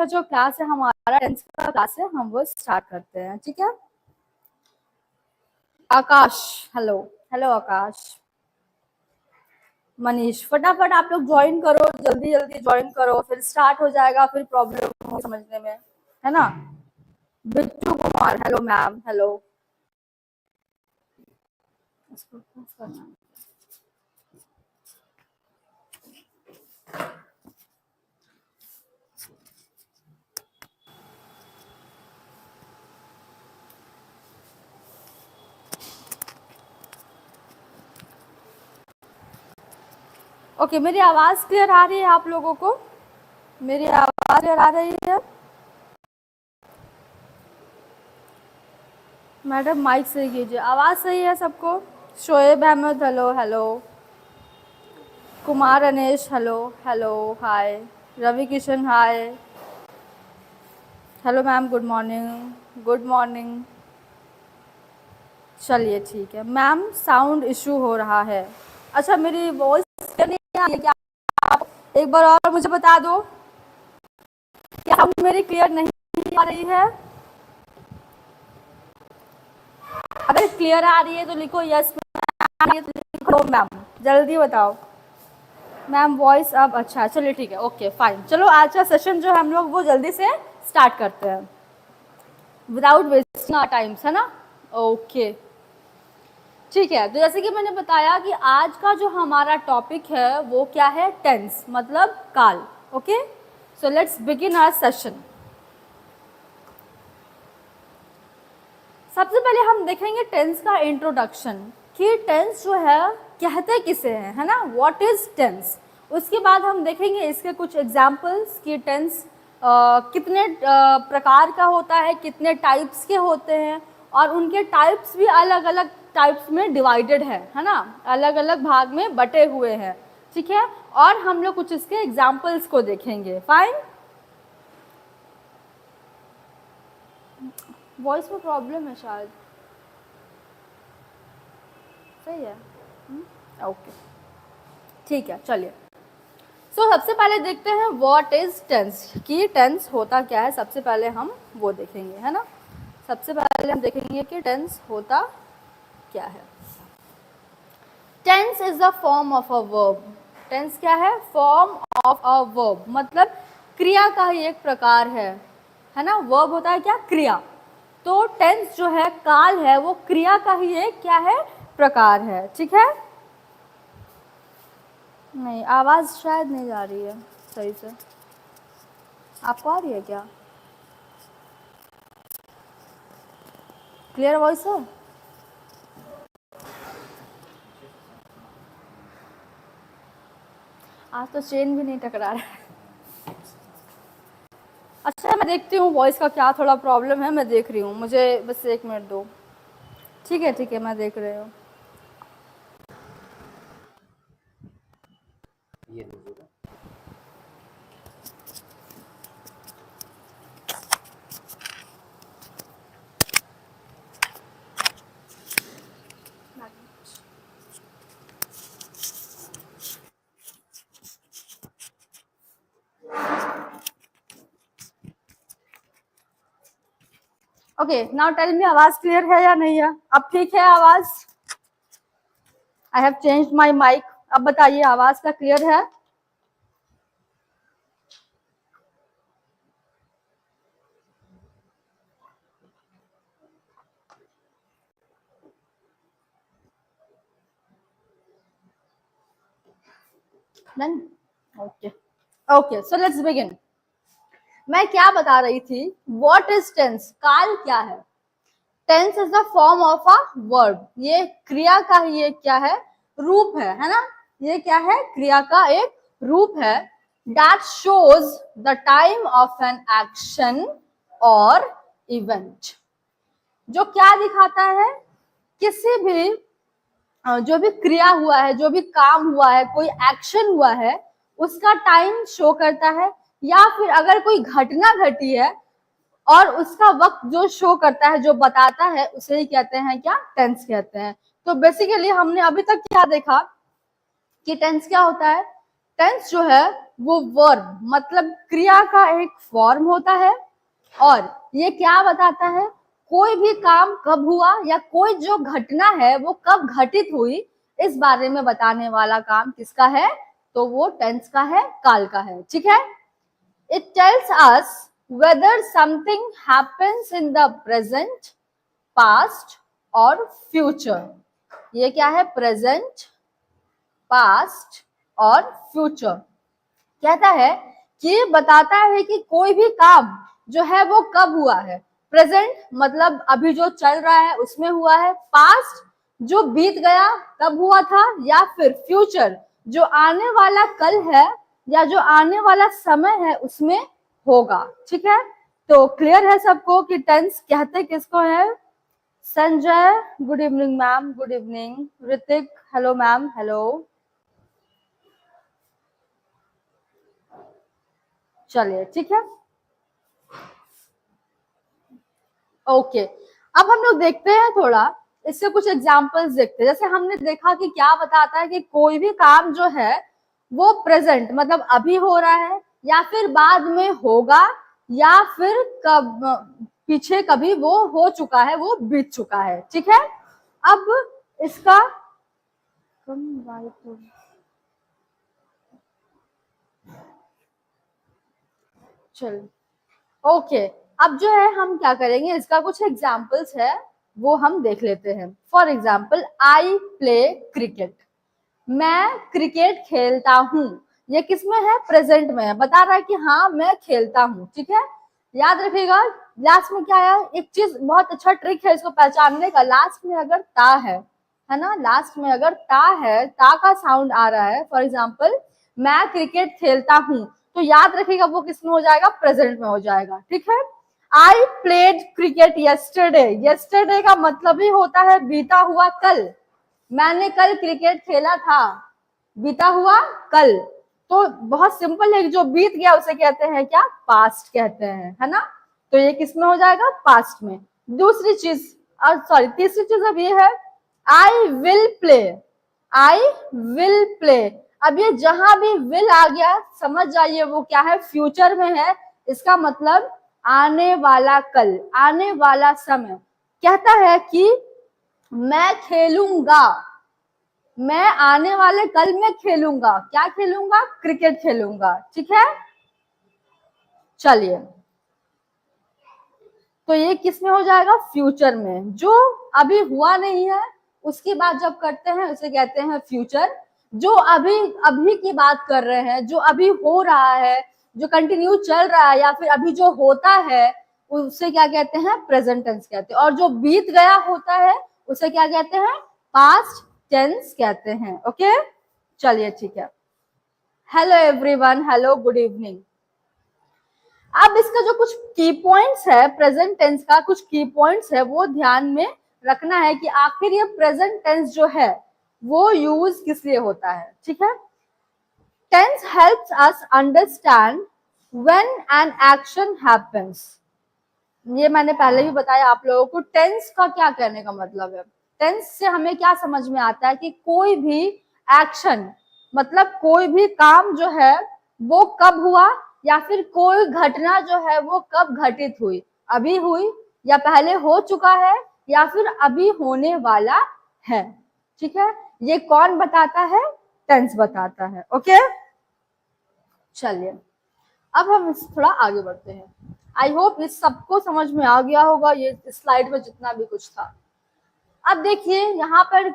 का जो क्लास है हमारा टेंस का क्लास है, हम वो स्टार्ट करते हैं। ठीक है आकाश, हेलो हेलो आकाश, मनीष, फटाफट आप लोग ज्वाइन करो, जल्दी जल्दी ज्वाइन करो, फिर स्टार्ट हो जाएगा, फिर प्रॉब्लम हो समझने में, है ना। Bittu Kumar, hello ma'am, hello. Okay, मेरी आवाज क्लियर आ रही है आप लोगों को? मेरी आवाज क्लियर आ रही है? मैडम माइक सही कीजिए, आवाज सही है सबको? Shoaib Ahmed, hello hello. Kumar Anesh, hello hello, hi. Ravi Kishan, hi. Hello ma'am, good morning, good morning. चलिए ठीक है मैम, साउंड इशू हो रहा है। अच्छा, मेरी वॉइस नहीं आ रही है क्या? आप एक बार और मुझे बता दो, क्या साउंड मेरी क्लियर नहीं आ रही है? अगर क्लियर आ रही है तो लिखो यस मैम, तो लिखो मैम, जल्दी बताओ। मैम वॉइस अब अच्छा, चलिए ठीक है, ओके फाइन। चलो आज का सेशन जो हम लोग वो जल्दी से स्टार्ट करते हैं विदाउट वेस्टिंग आवर टाइम्स, है ना। ओके ठीक है, तो जैसे कि मैंने बताया कि आज का जो हमारा टॉपिक है वो क्या है, टेंस मतलब काल। Okay, so let's begin our session. सबसे पहले हम देखेंगे टेंस का इंट्रोडक्शन, कि टेंस जो है कहते किसे हैं, है ना, व्हाट इज टेंस। उसके बाद हम देखेंगे इसके कुछ एग्जाम्पल्स कि टेंस कितने प्रकार का होता है, कितने टाइप्स के होते हैं, और उनके टाइप्स भी अलग अलग टाइप्स में डिवाइडेड है ना, अलग अलग भाग में बटे हुए हैं। ठीक है, और हम लोग कुछ इसके एग्जाम्पल्स को देखेंगे। फाइन, वॉइस में प्रॉब्लम है शायद, सही है। ओके ठीक है, चलिए। सो सबसे पहले देखते हैं व्हाट इज टेंस, कि टेंस होता क्या है। सबसे पहले हम वो देखेंगे, है ना। सबसे पहले हम देखेंगे कि टेंस होता क्या है। Tense is the form of a verb. Tense क्या है, फॉर्म ऑफ अ वर्ब, मतलब क्रिया का ही एक प्रकार है ना। वर्ब होता है क्या, क्रिया। तो टेंस जो है, काल है, वो क्रिया का ही एक क्या है, प्रकार है। ठीक है, नहीं आवाज शायद नहीं जा रही है सही से, आपको आ रही है क्या? क्लियर वॉइस है? आज तो चेन भी नहीं टकरा रहा है। अच्छा, मैं देखती हूँ वॉइस का क्या थोड़ा प्रॉब्लम है, मैं देख रही हूँ, मुझे बस 1 मिनट दो। ठीक है, मैं देख रही हूँ। ओके, नाउ टेल मी, आवाज क्लियर है या नहीं है? अब ठीक है आवाज? I have changed my mic. अब बताइए, आवाज का क्लियर है? Done, okay okay, so let's begin. मैं क्या बता रही थी, व्हाट इज टेंस, काल क्या है। Tense is the form of a verb, ये क्रिया का ही एक क्या है, रूप है ना। ये क्या है, क्रिया का एक रूप है। That shows the time of an action और इवेंट, जो क्या दिखाता है, किसी भी जो भी क्रिया हुआ है, जो भी काम हुआ है, कोई एक्शन हुआ है, उसका टाइम शो करता है। या फिर अगर कोई घटना घटी है और उसका वक्त जो शो करता है, जो बताता है, उसे ही कहते हैं क्या, टेंस कहते हैं। तो बेसिकली हमने अभी तक क्या देखा कि टेंस क्या होता है। टेंस जो है वो वर्ब मतलब क्रिया का एक फॉर्म होता है और ये क्या बताता है, कोई भी काम कब हुआ या कोई जो घटना है वो कब घटित हुई इस बारे में बताने वाला काम किसका है, तो वो टेंस का है, काल का है। ठीक है, it tells us whether something happens in the present, past और फ्यूचर। ये क्या है, प्रेजेंट, पास्ट और फ्यूचर। कहता है कि बताता है कि कोई भी काम जो है वो कब हुआ है, प्रेजेंट मतलब अभी जो चल रहा है उसमें हुआ है, पास्ट जो बीत गया तब हुआ था, या फिर फ्यूचर जो आने वाला कल है या जो आने वाला समय है उसमें होगा। ठीक है, तो क्लियर है सबको कि टेंस कहते किसको है। Sanjay good evening ma'am, good evening. Hrithik hello ma'am, hello. चलिए ठीक है, ओके। अब हम लोग देखते हैं थोड़ा इससे कुछ एग्जांपल्स देखते हैं। जैसे हमने देखा कि क्या बताता है कि कोई भी काम जो है वो प्रेजेंट मतलब अभी हो रहा है या फिर बाद में होगा या फिर कब पीछे कभी वो हो चुका है, वो बीत चुका है। ठीक है, अब इसका चल ओके, अब जो है हम क्या करेंगे, इसका कुछ एग्जाम्पल्स है वो हम देख लेते हैं। For example, I play cricket, मैं क्रिकेट खेलता हूँ। ये किसमें है, प्रेजेंट में है, बता रहा है कि हाँ मैं खेलता हूँ। ठीक है, याद रखिएगा लास्ट में क्या है, एक चीज बहुत अच्छा ट्रिक है इसको पहचानने का, लास्ट में अगर ता है ना, लास्ट में अगर ता है, ता का साउंड आ रहा है, फॉर एग्जाम्पल मैं क्रिकेट खेलता हूँ, तो याद रखिएगा वो किसमें हो जाएगा, प्रेजेंट में हो जाएगा। ठीक है, I played cricket yesterday, yesterday का मतलब ही होता है बीता हुआ कल, मैंने कल क्रिकेट खेला था, बीता हुआ कल। तो बहुत सिंपल है, जो बीत गया उसे कहते हैं क्या, पास्ट कहते हैं, है ना। तो ये किसमें हो जाएगा, पास्ट में। दूसरी चीज सॉरी तीसरी चीज अब ये है, I will play, I will play. अब ये जहां भी विल आ गया समझ जाइए वो क्या है, फ्यूचर में है, इसका मतलब आने वाला कल, आने वाला समय। कहता है कि मैं खेलूंगा, मैं आने वाले कल में खेलूंगा, क्या खेलूंगा, क्रिकेट खेलूंगा। ठीक है, चलिए तो ये किस में हो जाएगा, फ्यूचर में। जो अभी हुआ नहीं है उसकी बात जब करते हैं उसे कहते हैं फ्यूचर। जो अभी अभी की बात कर रहे हैं, जो अभी हो रहा है, जो कंटिन्यू चल रहा है या फिर अभी जो होता है उसे क्या कहते हैं, प्रेजेंट टेंस कहते हैं। और जो बीत गया होता है उसे क्या कहते हैं, पास्ट टेंस कहते हैं। ओके, चलिए ठीक है। Hello everyone, hello good evening. अब इसका जो कुछ की पॉइंट्स है, प्रेजेंट टेंस का कुछ की पॉइंट्स है वो ध्यान में रखना है कि आखिर ये प्रेजेंट टेंस जो है वो यूज किस लिए होता है। ठीक है, tense helps us understand when an action happens. ये मैंने पहले भी बताया आप लोगों को, टेंस का क्या कहने का मतलब है। टेंस से हमें क्या समझ में आता है कि कोई भी एक्शन मतलब कोई भी काम जो है वो कब हुआ या फिर कोई घटना जो है वो कब घटित हुई, अभी हुई या पहले हो चुका है या फिर अभी होने वाला है। ठीक है, ये कौन बताता है, टेंस बताता है। ओके, चलिए अब हम थोड़ा आगे बढ़ते हैं। आई होप इस सबको समझ में आ गया होगा ये स्लाइड में जितना भी कुछ था। अब देखिए यहाँ पर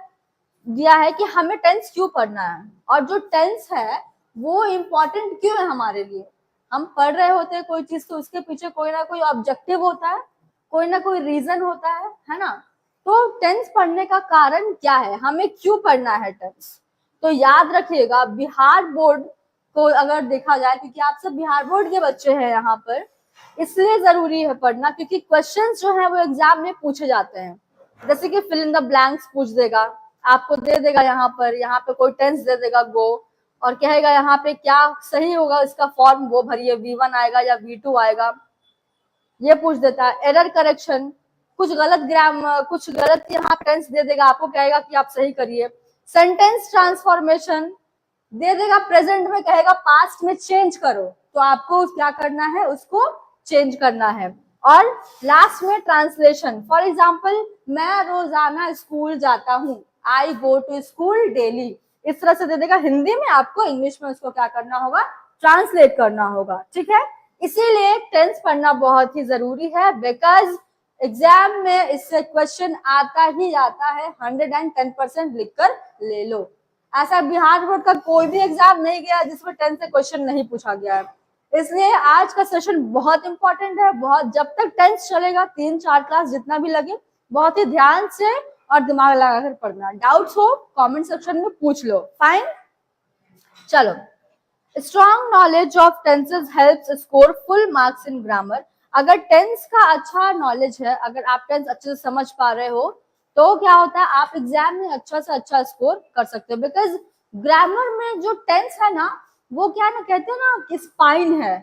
दिया है कि हमें टेंस क्यों पढ़ना है और जो टेंस है वो इम्पोर्टेंट क्यों है हमारे लिए। हम पढ़ रहे होते हैं कोई चीज तो उसके पीछे कोई ना कोई ऑब्जेक्टिव होता है, कोई ना कोई रीजन होता है ना। तो टेंस पढ़ने का कारण क्या है, हमें क्यों पढ़ना है टेंस। तो याद रखिएगा बिहार बोर्ड को अगर देखा जाए, क्योंकि आप सब बिहार बोर्ड के बच्चे हैं यहाँ पर, इसलिए जरूरी है पढ़ना क्योंकि क्वेश्चंस जो है वो एग्जाम में पूछे जाते हैं। जैसे कि फिल इन द ब्लैंक्स पूछ देगा, आपको दे देगा यहाँ पे कोई टेंस दे देगा गो, और कहेगा यहाँ पे क्या सही होगा इसका फॉर्म वो भरिए, V1 आएगा या V2 आएगा, ये पूछ देता है। एरर करेक्शन, कुछ गलत कुछ गलत यहाँ टेंस दे देगा, आपको कहेगा कि आप सही करिए। सेंटेंस ट्रांसफॉर्मेशन, दे देगा प्रेजेंट में, कहेगा पास्ट में चेंज करो, तो आपको क्या करना है, उसको चेंज करना है। और लास्ट में ट्रांसलेशन, फॉर एग्जाम्पल मैं रोजाना स्कूल जाता हूँ, आई गो टू स्कूल डेली, इस तरह से दे देगा। हिंदी में आपको इंग्लिश में उसको क्या करना होगा, ट्रांसलेट करना होगा, ठीक है। इसीलिए टेंस पढ़ना बहुत ही जरूरी है, बिकॉज एग्जाम में इससे क्वेश्चन आता ही आता है, 110% लिखकर ले लो। ऐसा बिहार बोर्ड का कोई भी एग्जाम नहीं गया जिसमें टेंथ से क्वेश्चन नहीं पूछा गया है। इसलिए आज का सेशन बहुत इंपॉर्टेंट है, बहुत, जब तक टेंथ चलेगा 3-4 क्लास जितना भी लगे, बहुत ही ध्यान से और दिमाग लगाकर पढ़ना। डाउट्स हो कमेंट सेक्शन में पूछ लो, फाइन। चलो, strong knowledge of tenses helps score full marks in grammar. अगर टेंस का अच्छा नॉलेज है, अगर आप टेंस अच्छे से समझ पा रहे हो, तो क्या होता है, आप एग्जाम में अच्छा से अच्छा स्कोर कर सकते हो। बिकॉज ग्रामर में जो टेंस है ना, वो क्या ना कहते हैं ना कि स्पाइन है,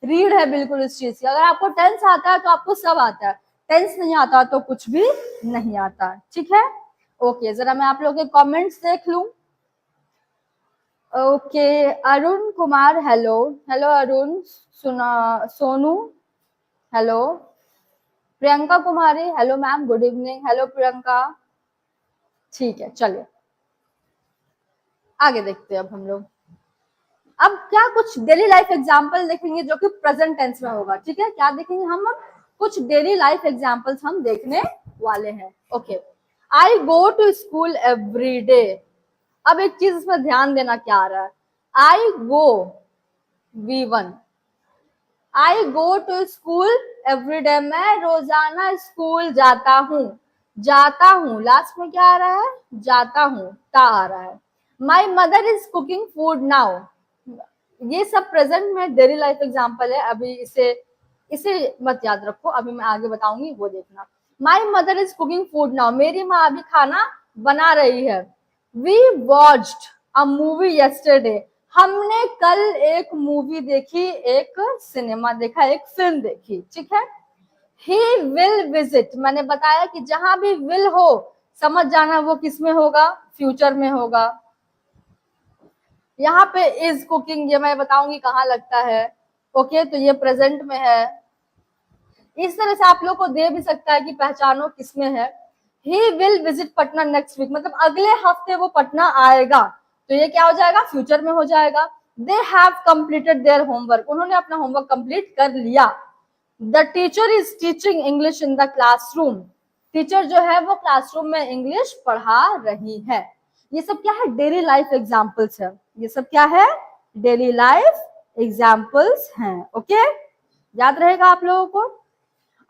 रीढ़ है बिल्कुल इस चीज की। अगर आपको टेंस आता है तो आपको सब आता है, टेंस नहीं आता तो कुछ भी नहीं आता, ठीक है। ओके, जरा मैं आप लोगों के कमेंट्स देख लूं। Okay, Arun Kumar, hello hello Arun, सुना, Sonu, hello, Priyanka Kumari, hello ma'am, good evening, hello Priyanka. ठीक है, चलिए आगे देखते हैं अब हम लोग। अब क्या कुछ डेली लाइफ एग्जांपल देखेंगे जो कि प्रेजेंट टेंस में होगा, ठीक है। क्या देखेंगे हम, अब कुछ डेली लाइफ एग्जांपल्स हम देखने वाले हैं। Okay, I go to school every day. अब एक चीज इसमें ध्यान देना, क्या आ रहा है, I go V1, I go to school every day, मैं रोजाना स्कूल जाता हूँ, जाता हूँ, लास्ट में क्या आ रहा है, जाता हूँ, ता आ रहा है। माई mother is cooking food now, ये सब प्रेजेंट में डेली लाइफ एग्जाम्पल है। अभी इसे इसे मत याद रखो, अभी मैं आगे बताऊंगी वो देखना। My mother is cooking food now, मेरी माँ अभी खाना बना रही है। We watched a movie yesterday, हमने कल एक मूवी देखी, एक सिनेमा देखा, एक फिल्म देखी, ठीक है। ही विल विजिट, मैंने बताया कि जहां भी विल हो समझ जाना वो किस में होगा, फ्यूचर में होगा। यहाँ पे इज कुकिंग, ये मैं बताऊंगी कहाँ लगता है, ओके, तो ये प्रेजेंट में है। इस तरह से आप लोग को दे भी सकता है कि पहचानो किसमें है। He will visit Patna next week, मतलब अगले हफ्ते वो पटना आएगा, तो ये क्या हो जाएगा, फ्यूचर में हो जाएगा। They have completed their homework, उन्होंने अपना होमवर्क कंप्लीट कर लिया। The teacher is teaching English in the classroom, teacher जो है वो क्लासरूम में इंग्लिश पढ़ा रही है। ये सब क्या है, डेली लाइफ एग्जाम्पल्स है, ये सब क्या है, डेली लाइफ एग्जाम्पल्स हैं, ओके, याद रहेगा आप लोगों को।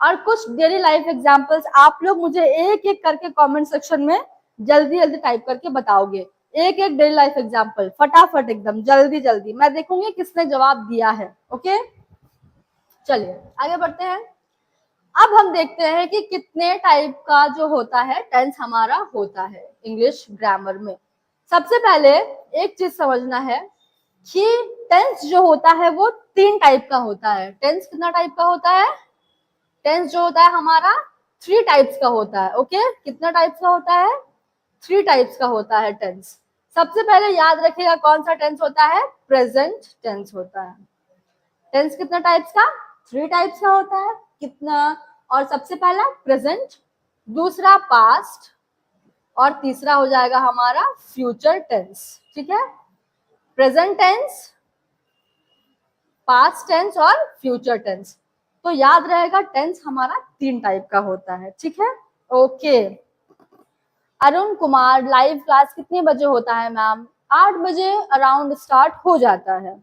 और कुछ डेली लाइफ एग्जाम्पल्स आप लोग मुझे एक एक करके कमेंट सेक्शन में जल्दी जल्दी टाइप करके बताओगे, एक एक डेली लाइफ एग्जाम्पल फटाफट, एकदम जल्दी जल्दी, मैं देखूंगी किसने जवाब दिया है, ओके। चलिए आगे बढ़ते हैं। अब हम देखते हैं कि कितने टाइप का जो होता है टेंस हमारा होता है इंग्लिश ग्रामर में। सबसे पहले एक चीज समझना है कि टेंस जो होता है वो 3 टाइप का होता है। टेंस कितना टाइप का होता है, टेंस जो होता है हमारा 3 टाइप्स का होता है, ओके। कितना टाइप्स का होता है, 3 टाइप्स का होता है टेंस। सबसे पहले याद रखिएगा कौन सा टेंस होता है, प्रेजेंट टेंस होता है। टेंस कितना टाइप्स का, 3 टाइप्स का होता है, कितना, और सबसे पहला प्रेजेंट, दूसरा पास्ट, और तीसरा हो जाएगा हमारा फ्यूचर टेंस, ठीक है। प्रेजेंट टेंस, पास्ट टेंस और फ्यूचर टेंस। तो याद रहेगा टेंस हमारा 3 टाइप का होता है, ठीक है, okay. Arun Kumar, live class कितने बजे होता है मैम, 8 बजे अराउंड स्टार्ट हो जाता है।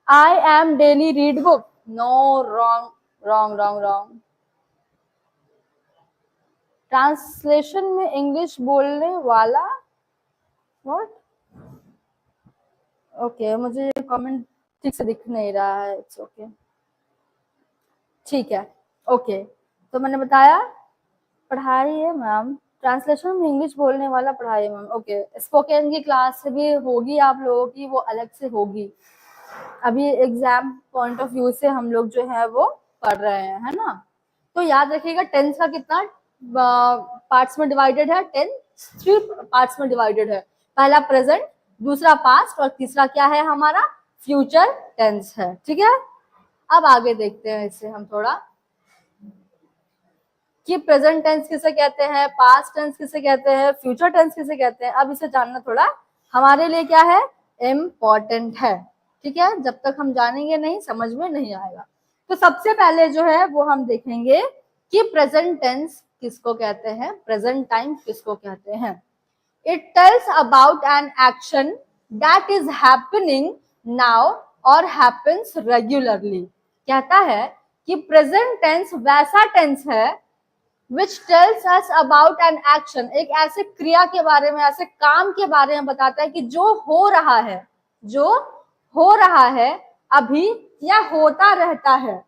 I am daily read book, no, wrong wrong wrong wrong. Translation में इंग्लिश बोलने वाला, व्हाट, ओके, मुझे ये कमेंट ठीक से दिख नहीं रहा है, इट्स ओके, ठीक है, ओके। तो मैंने बताया पढ़ाई है मैम, ट्रांसलेशन में इंग्लिश बोलने वाला पढ़ाई है मैम, ओके। स्पोकन की क्लास भी होगी आप लोगों की, वो अलग से होगी, अभी एग्जाम पॉइंट ऑफ व्यू से हम लोग जो है वो पढ़ रहे हैं, है ना। तो याद रखिएगा टेंस का कितना पार्ट्स में डिवाइडेड है, टेंस 3 पार्ट्स में डिवाइडेड है। पहला प्रेजेंट, दूसरा पास्ट और तीसरा क्या है हमारा फ्यूचर टेंस है। ठीक है, अब आगे देखते हैं इसे हम थोड़ा कि प्रेजेंट टेंस किसे कहते हैं, पास्ट टेंस किसे कहते हैं, फ्यूचर टेंस किसे कहते हैं। अब इसे जानना थोड़ा हमारे लिए क्या है, इम्पोर्टेंट है। ठीक है, जब तक हम जानेंगे नहीं समझ में नहीं आएगा। तो सबसे पहले जो है वो हम देखेंगे कि प्रेजेंट टेंस किसको कहते हैं, प्रेजेंट टाइम किसको कहते हैं। It tells about an action that is happening now or happens regularly। कहता है कि प्रेजेंट टेंस वैसा टेंस है which tells us about an action, एक ऐसे क्रिया के बारे में, ऐसे काम के बारे में बताता है कि जो हो रहा है, जो हो रहा है अभी या होता रहता है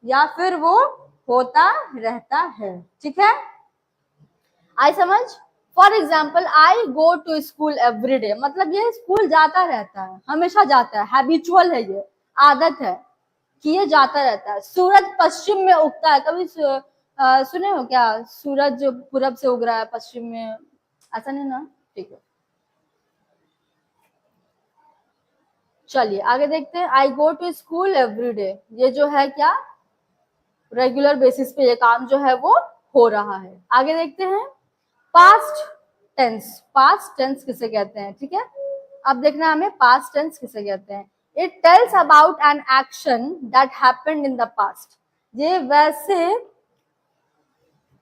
या फिर वो होता रहता है। ठीक है, आई समझ। For example I go to school every day, मतलब ये स्कूल जाता रहता है, हमेशा जाता है, हैबिचुअल है, ये आदत है कि ये जाता रहता है। सूरज पश्चिम में उगता है, कभी सुने हो क्या, सूरज पूरब से उग रहा है पश्चिम में, ऐसा नहीं ना। ठीक है, चलिए आगे देखते हैं। I go to school every day, ये जो है क्या, रेगुलर बेसिस पे ये काम जो है वो हो रहा है। आगे देखते हैं पास्ट टेंस, पास्ट टेंस किसे कहते हैं। ठीक है, अब देखना है हमें पास्ट टेंस किसे कहते हैं। It tells about an action that happened in the past, ये वैसे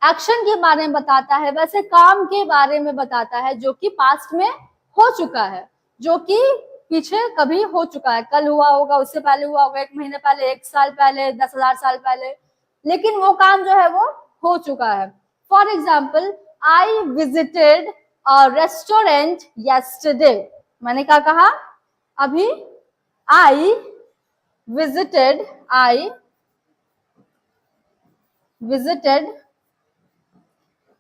एक्शन के बारे में बताता है, वैसे काम के बारे में बताता है जो कि पास्ट में हो चुका है, जो कि पीछे कभी हो चुका है, कल हुआ होगा, उससे पहले हुआ होगा, 1 महीने पहले, 1 साल पहले, 10,000 साल पहले, लेकिन वो काम जो है वो हो चुका है। For example I visited a restaurant yesterday, मैंने क्या कहा अभी, आई विजिटेड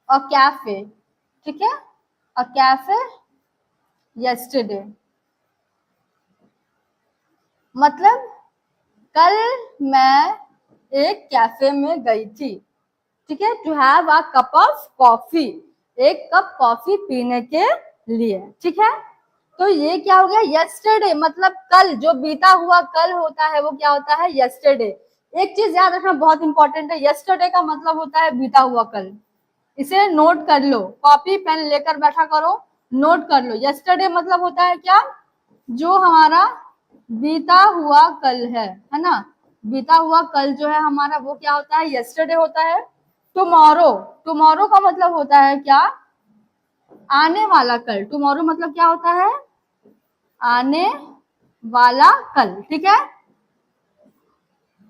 अ कैफे। ठीक है, अ कैफे येस्टरडे, मतलब कल मैं एक कैफे में गई थी। ठीक है, to have a cup of coffee, एक कप कॉफी पीने के लिए। ठीक है, तो ये क्या हो गया, येस्टरडे, मतलब कल, जो बीता हुआ कल होता है वो क्या होता है, येस्टरडे। एक चीज याद रखना बहुत इंपॉर्टेंट है, येस्टरडे का मतलब होता है बीता हुआ कल, इसे नोट कर लो, कॉपी पेन लेकर बैठा करो, नोट कर लो। यस्टरडे मतलब होता है क्या, जो हमारा बीता हुआ कल है ना, बीता हुआ कल जो है हमारा वो क्या होता है, यस्टरडे होता है। टुमारो, टुमारो का मतलब होता है क्या, आने वाला कल। टुमारो मतलब क्या होता है, आने वाला कल। ठीक है,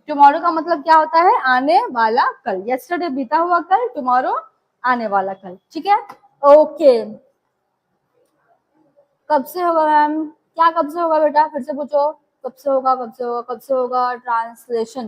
टुमारो का मतलब क्या होता है, आने वाला कल। यस्टरडे बीता हुआ कल, टुमारो आने वाला कल। ठीक है, ओके। कब से होगा मैम, क्या कब से होगा बेटा, फिर से पूछो, कब से होगा, कब से होगा, कब से होगा। ट्रांसलेशन,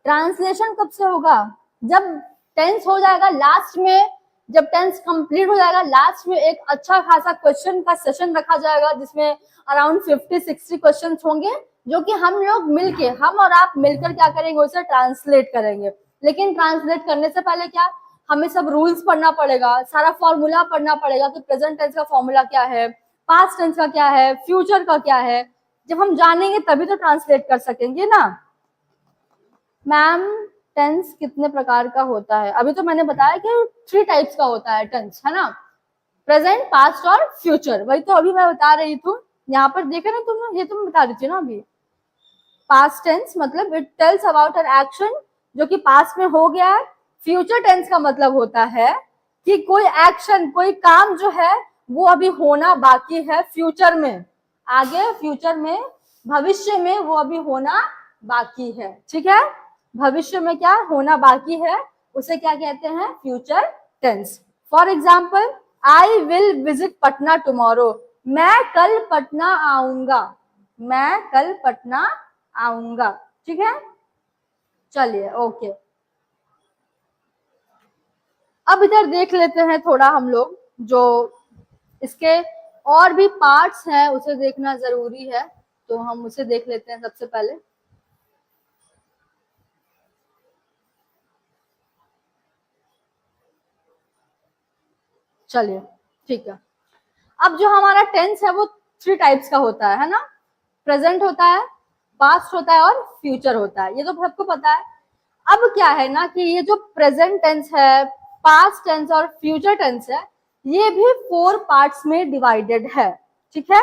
ट्रांसलेशन कब से होगा, जब टेंस हो जाएगा लास्ट में, जब टेंस कंप्लीट हो जाएगा लास्ट में एक अच्छा खासा क्वेश्चन का सेशन रखा जाएगा जिसमें अराउंड 50-60 क्वेश्चन होंगे, जो कि हम लोग मिलके, हम और आप मिलकर क्या करेंगे, उसे ट्रांसलेट करेंगे। लेकिन ट्रांसलेट करने से पहले क्या, हमें सब रूल्स पढ़ना पड़ेगा, सारा फॉर्मूला पढ़ना पड़ेगा कि प्रेजेंट टेंस का फॉर्मूला क्या है, पास्ट टेंस का क्या है, फ्यूचर का क्या है। जब हम जानेंगे तभी तो ट्रांसलेट कर सकेंगे ना। मैम टेंस कितने प्रकार का होता है, अभी तो मैंने बताया कि 3 टाइप्स का होता है टेंस, है ना, प्रेजेंट, पास्ट और फ्यूचर। वही तो अभी मैं बता रही थी, यहाँ पर देखा ना तुम, ये तुम बता रही थी ना अभी। पास्ट टेंस मतलब it tells about an action जो कि पास्ट में हो गया है। फ्यूचर टेंस का मतलब होता है कि कोई एक्शन, कोई काम जो है वो अभी होना बाकी है फ्यूचर में, आगे फ्यूचर में, भविष्य में वो अभी होना बाकी है। ठीक है, भविष्य में क्या होना बाकी है उसे क्या कहते हैं, future tense. For example I will visit Patna tomorrow, मैं कल पटना आऊंगा, मैं कल पटना आऊंगा। ठीक है, चलिए ओके। अब इधर देख लेते हैं थोड़ा हम लोग, जो इसके और भी पार्ट्स हैं उसे देखना जरूरी है, तो हम उसे देख लेते हैं सबसे पहले। चलिए ठीक है, अब जो हमारा टेंस है वो थ्री टाइप्स का होता है ना, प्रेजेंट होता है, पास्ट होता है और फ्यूचर होता है, ये तो सबको पता है। अब क्या है ना कि ये जो प्रेजेंट टेंस है, पास्ट टेंस और फ्यूचर टेंस है, ये भी 4 पार्ट्स में डिवाइडेड है, ठीक है।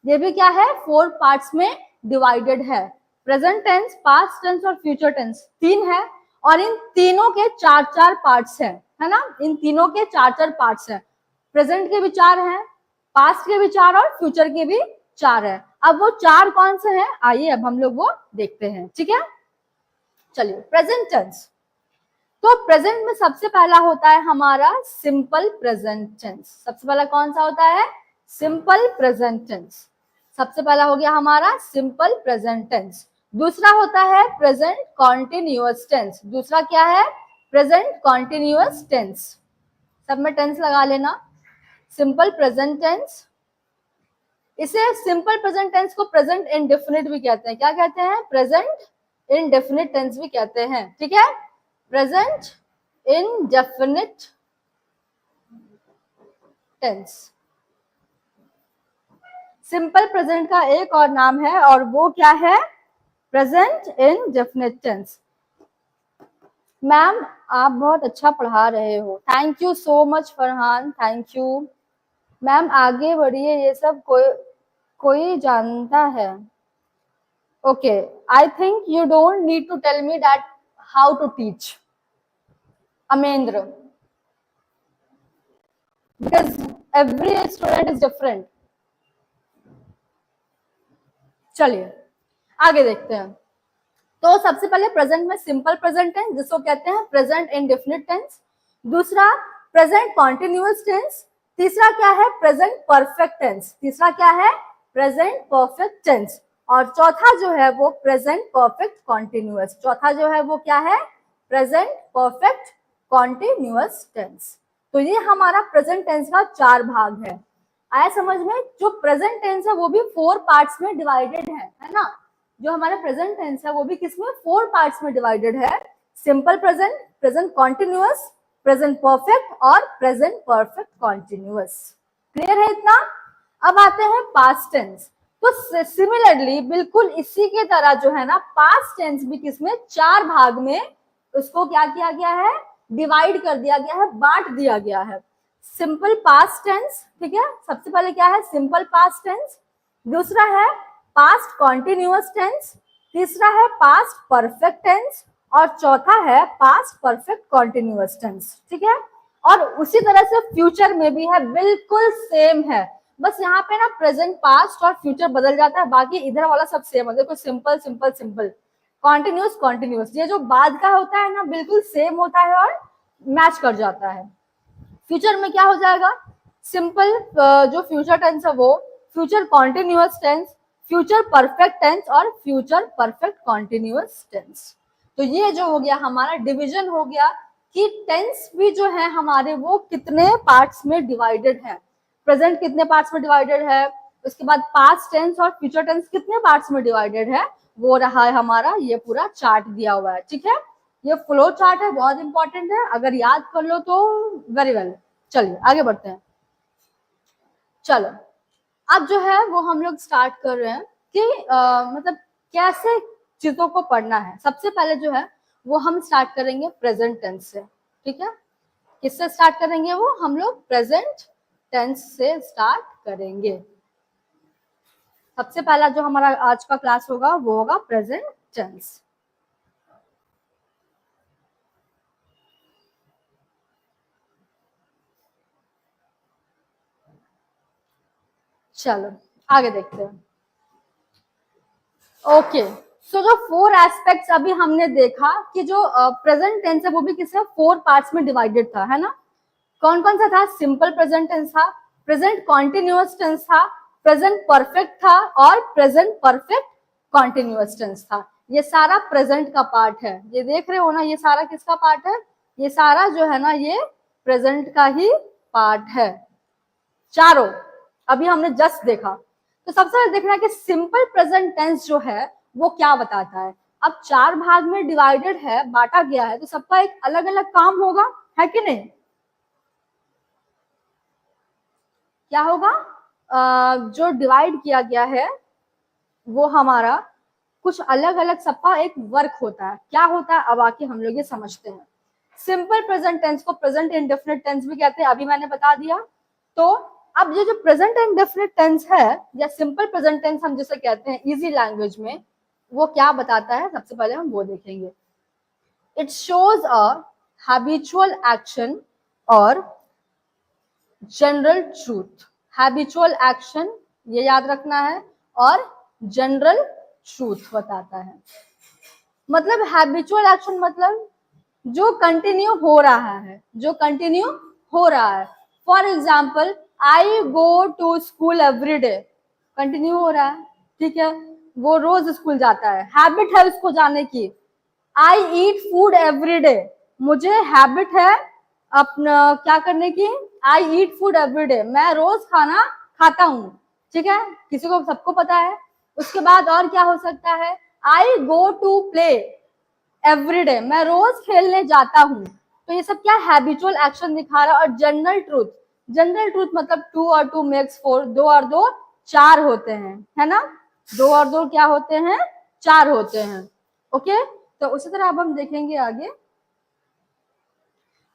ये भी क्या है, 4 पार्ट्स में डिवाइडेड है। प्रेजेंट टेंस, पास्ट टेंस और फ्यूचर टेंस 3 है, और इन तीनों के 4-4 पार्ट्स हैं, है ना, इन तीनों के 4-4 पार्ट्स हैं। प्रेजेंट के भी 4 हैं, पास्ट के भी 4 और फ्यूचर के भी 4 है। अब वो 4 कौन से हैं, आइए अब हम लोग वो देखते हैं, ठीक है। चलिए, प्रेजेंट टेंस, तो प्रेजेंट में सबसे पहला होता है हमारा सिंपल प्रेजेंट टेंस। सबसे पहला कौन सा होता है, सिंपल प्रेजेंट टेंस। सबसे पहला हो गया हमारा सिंपल प्रेजेंट टेंस। दूसरा होता है प्रेजेंट कॉन्टिन्यूअस टेंस। दूसरा क्या है, प्रेजेंट कॉन्टिन्यूअस टेंस। सब में टेंस लगा लेना। सिंपल प्रेजेंट टेंस, इसे सिंपल प्रेजेंट टेंस को प्रेजेंट इंडेफिनिट भी कहते हैं। क्या कहते हैं, प्रेजेंट इंडेफिनिट टेंस भी कहते हैं, ठीक है। Present indefinite tense simple present का एक और नाम है, और वो क्या है, प्रेजेंट इंडेफिनिट टेंस। मैम आप बहुत अच्छा पढ़ा रहे हो, thank you so much Farhan, thank you. Ma'am आगे बढ़िए, ये सब कोई जानता है। Okay, I think you don't need to tell me that how to teach Amendra, because every student is different. चलिए आगे देखते हैं। तो सबसे पहले प्रेजेंट में सिंपल प्रेजेंट टेंस, जिसको कहते हैं प्रेजेंट इंडेफिनिट टेंस। दूसरा प्रेजेंट कॉन्टिन्यूअस टेंस। तीसरा क्या है, प्रेजेंट परफेक्ट टेंस। तीसरा क्या है, प्रेजेंट परफेक्ट टेंस। और चौथा जो है वो प्रेजेंट परफेक्ट कॉन्टिन्यूअस। चौथा जो है वो क्या है, प्रेजेंट परफेक्ट कॉन्टिन्यूअस टेंस। तो ये हमारा प्रेजेंट टेंस का 4 भाग है। आया समझ में। जो प्रेजेंट टेंस है वो भी 4 पार्ट्स में डिवाइडेड है ना। जो हमारा प्रेजेंट टेंस है वो भी किसमें, 4 पार्ट्स में डिवाइडेड है। Simple present, present continuous, present perfect और प्रेजेंट परफेक्ट कॉन्टिन्यूअस। क्लियर है इतना। अब आते हैं पास्ट टेंस। तो सिमिलरली बिल्कुल इसी के तरह जो है ना, पास्ट टेंस भी किसमें, 4 भाग में उसको क्या किया गया है, डिवाइड कर दिया गया है, बांट दिया गया है। सिंपल पास्ट टेंस, ठीक है, सबसे पहले क्या है, सिंपल पास्ट टेंस। दूसरा है पास्ट कॉन्टिन्यूअस टेंस। तीसरा है पास्ट परफेक्ट टेंस, और चौथा है पास्ट परफेक्ट कॉन्टिन्यूअस टेंस, ठीक है। और उसी तरह से फ्यूचर में भी है, बिल्कुल सेम है, बस यहाँ पे ना प्रेजेंट, पास्ट और फ्यूचर बदल जाता है, बाकी इधर वाला सब सेम है। देखो simple simple simple, continuous continuous, ये जो बाद का होता है ना बिल्कुल सेम होता है और मैच कर जाता है। फ्यूचर में क्या हो जाएगा, सिंपल जो फ्यूचर टेंस है वो future continuous tense, future perfect tense और फ्यूचर परफेक्ट कॉन्टिन्यूअस टेंस। तो ये जो हो गया हमारा डिवीजन हो गया कि टेंस भी जो है हमारे वो कितने पार्ट्स में डिवाइडेड है। प्रेजेंट कितने पार्ट्स में डिवाइडेड है, उसके बाद पास्ट टेंस और फ्यूचर टेंस कितने पार्ट्स में डिवाइडेड है, वो रहा है हमारा ये पूरा चार्ट दिया हुआ है, ठीक है। ये फ्लो चार्ट है, बहुत इंपॉर्टेंट है, अगर याद कर लो तो वेरी वेल। चलिए आगे बढ़ते हैं। चलो अब जो है वो हम लोग स्टार्ट कर रहे हैं कि मतलब कैसे चीजों को पढ़ना है। सबसे पहले जो है वो हम स्टार्ट करेंगे प्रेजेंट टेंस से, ठीक है। किससे स्टार्ट करेंगे, वो हम लोग प्रेजेंट टेंस से स्टार्ट करेंगे। सबसे पहला जो हमारा आज का क्लास होगा वो होगा प्रेजेंट टेंस। चलो आगे देखते हैं। ओके, सो जो 4 एस्पेक्ट्स अभी हमने देखा कि जो प्रेजेंट टेंस है वो भी किससे 4 पार्ट्स में डिवाइडेड था, है ना। कौन कौन सा था, सिंपल प्रेजेंट टेंस था, प्रेजेंट कॉन्टिन्यूअस टेंस था, प्रेजेंट परफेक्ट था और प्रेजेंट परफेक्ट कॉन्टिन्यूअस टेंस था। ये सारा प्रेजेंट का पार्ट है, ये देख रहे हो ना, ये सारा किसका पार्ट है, ये सारा जो है ना ये प्रेजेंट का ही पार्ट है, चारों अभी हमने जस्ट देखा। तो सबसे पहले देखना है कि सिंपल प्रेजेंट टेंस जो है वो क्या बताता है। अब 4 भाग में डिवाइडेड है, बांटा गया है, तो सबका एक अलग अलग काम होगा, है कि नहीं। क्या होगा, जो डिवाइड किया गया है वो हमारा कुछ अलग अलग सबका एक वर्क होता है। क्या होता है अब आके हम लोग ये समझते हैं। सिंपल प्रेजेंट टेंस को प्रेजेंट इंडेफिनिट टेंस भी कहते हैं, अभी मैंने बता दिया। तो अब ये जो प्रेजेंट इंडेफिनिट टेंस है या सिंपल प्रेजेंट टेंस हम जिसे कहते हैं इजी लैंग्वेज में, वो क्या बताता है सबसे पहले हम वो देखेंगे। It shows a habitual action और जनरल ट्रूथ। हैबिचुअल एक्शन ये याद रखना है और जनरल ट्रूथ बताता है। मतलब हैबिचुअल एक्शन मतलब जो कंटिन्यू हो रहा है, जो कंटिन्यू हो रहा है। For example I go to school every day, continue हो रहा है, ठीक है, वो रोज स्कूल जाता है, हैबिट है उसको जाने की। आई ईट फूड एवरी डे, मुझे हैबिट है अपना क्या करने की, आई ईट फूड एवरी डे, मैं रोज खाना खाता हूँ, ठीक है, किसी को सबको पता है। उसके बाद और क्या हो सकता है, I go to play every day, मैं रोज खेलने जाता हूँ। तो ये सब क्या हैबिचुअल एक्शन दिखा रहा है। और जनरल ट्रूथ, जनरल ट्रूथ मतलब 2 और 2 मेक्स 4, 2 और 2 4 होते हैं, है ना, 2 और 2 क्या होते हैं, 4 होते हैं। ओके, तो उसी तरह अब हम देखेंगे आगे,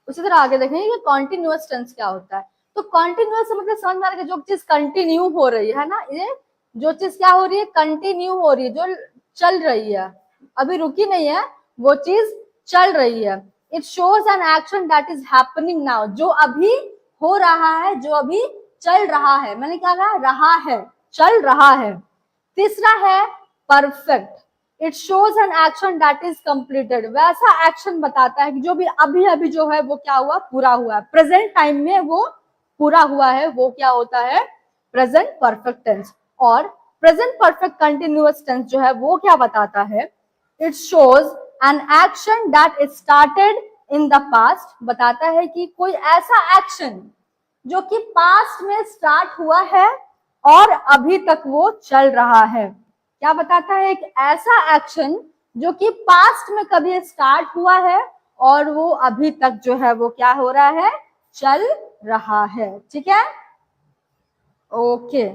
उसी तरह आगे देखेंगे कि कॉन्टिन्यूअस टेंस क्या होता है। तो कॉन्टिन्यूअस मतलब समझ में आ रहा है जो चीज कंटिन्यू हो रही है ना, ये जो चीज क्या हो रही है, कंटिन्यू हो रही है, जो चल रही है, अभी रुकी नहीं है, वो चीज चल रही है। It shows an action that is happening now, जो अभी हो रहा है, जो अभी चल रहा है, मैंने क्या कहा, रहा है, चल रहा है। तीसरा है perfect, it shows an action that is completed, वैसा एक्शन बताता है कि जो भी अभी अभी जो है वो क्या हुआ, पूरा हुआ है, प्रेजेंट टाइम में वो पूरा हुआ है, वो क्या होता है, प्रेजेंट परफेक्ट टेंस। और प्रेजेंट परफेक्ट कंटिन्यूअस टेंस जो है वो क्या बताता है, it shows an action that is started in the past, बताता है कि कोई ऐसा एक्शन जो कि पास्ट में स्टार्ट हुआ है और अभी तक वो चल रहा है। क्या बताता है, एक ऐसा एक्शन जो कि पास्ट में कभी स्टार्ट हुआ है और वो अभी तक जो है वो क्या हो रहा है, चल रहा है, ठीक है। ओके,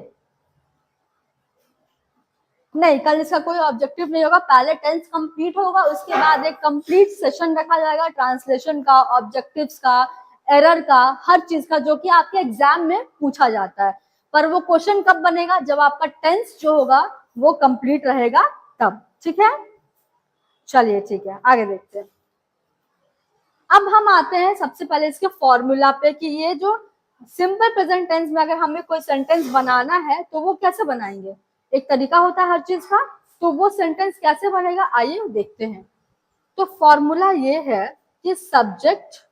नहीं कल इसका कोई ऑब्जेक्टिव नहीं होगा, पहले टेंस कंप्लीट होगा, उसके बाद एक कंप्लीट सेशन रखा जाएगा ट्रांसलेशन का, ऑब्जेक्टिव्स का, एरर का, हर चीज का, जो कि आपके एग्जाम में पूछा जाता है। पर वो क्वेश्चन कब बनेगा, जब आपका टेंस जो होगा वो कंप्लीट रहेगा तब, ठीक है। चलिए ठीक है, आगे देखते हैं। अब हम आते हैं सबसे पहले इसके फॉर्मूला पे कि ये जो सिंपल प्रेजेंट टेंस में अगर हमें कोई सेंटेंस बनाना है तो वो कैसे बनाएंगे, एक तरीका होता है हर चीज का, तो वो सेंटेंस कैसे बनेगा आइए देखते हैं। तो फॉर्मूला ये है कि सब्जेक्ट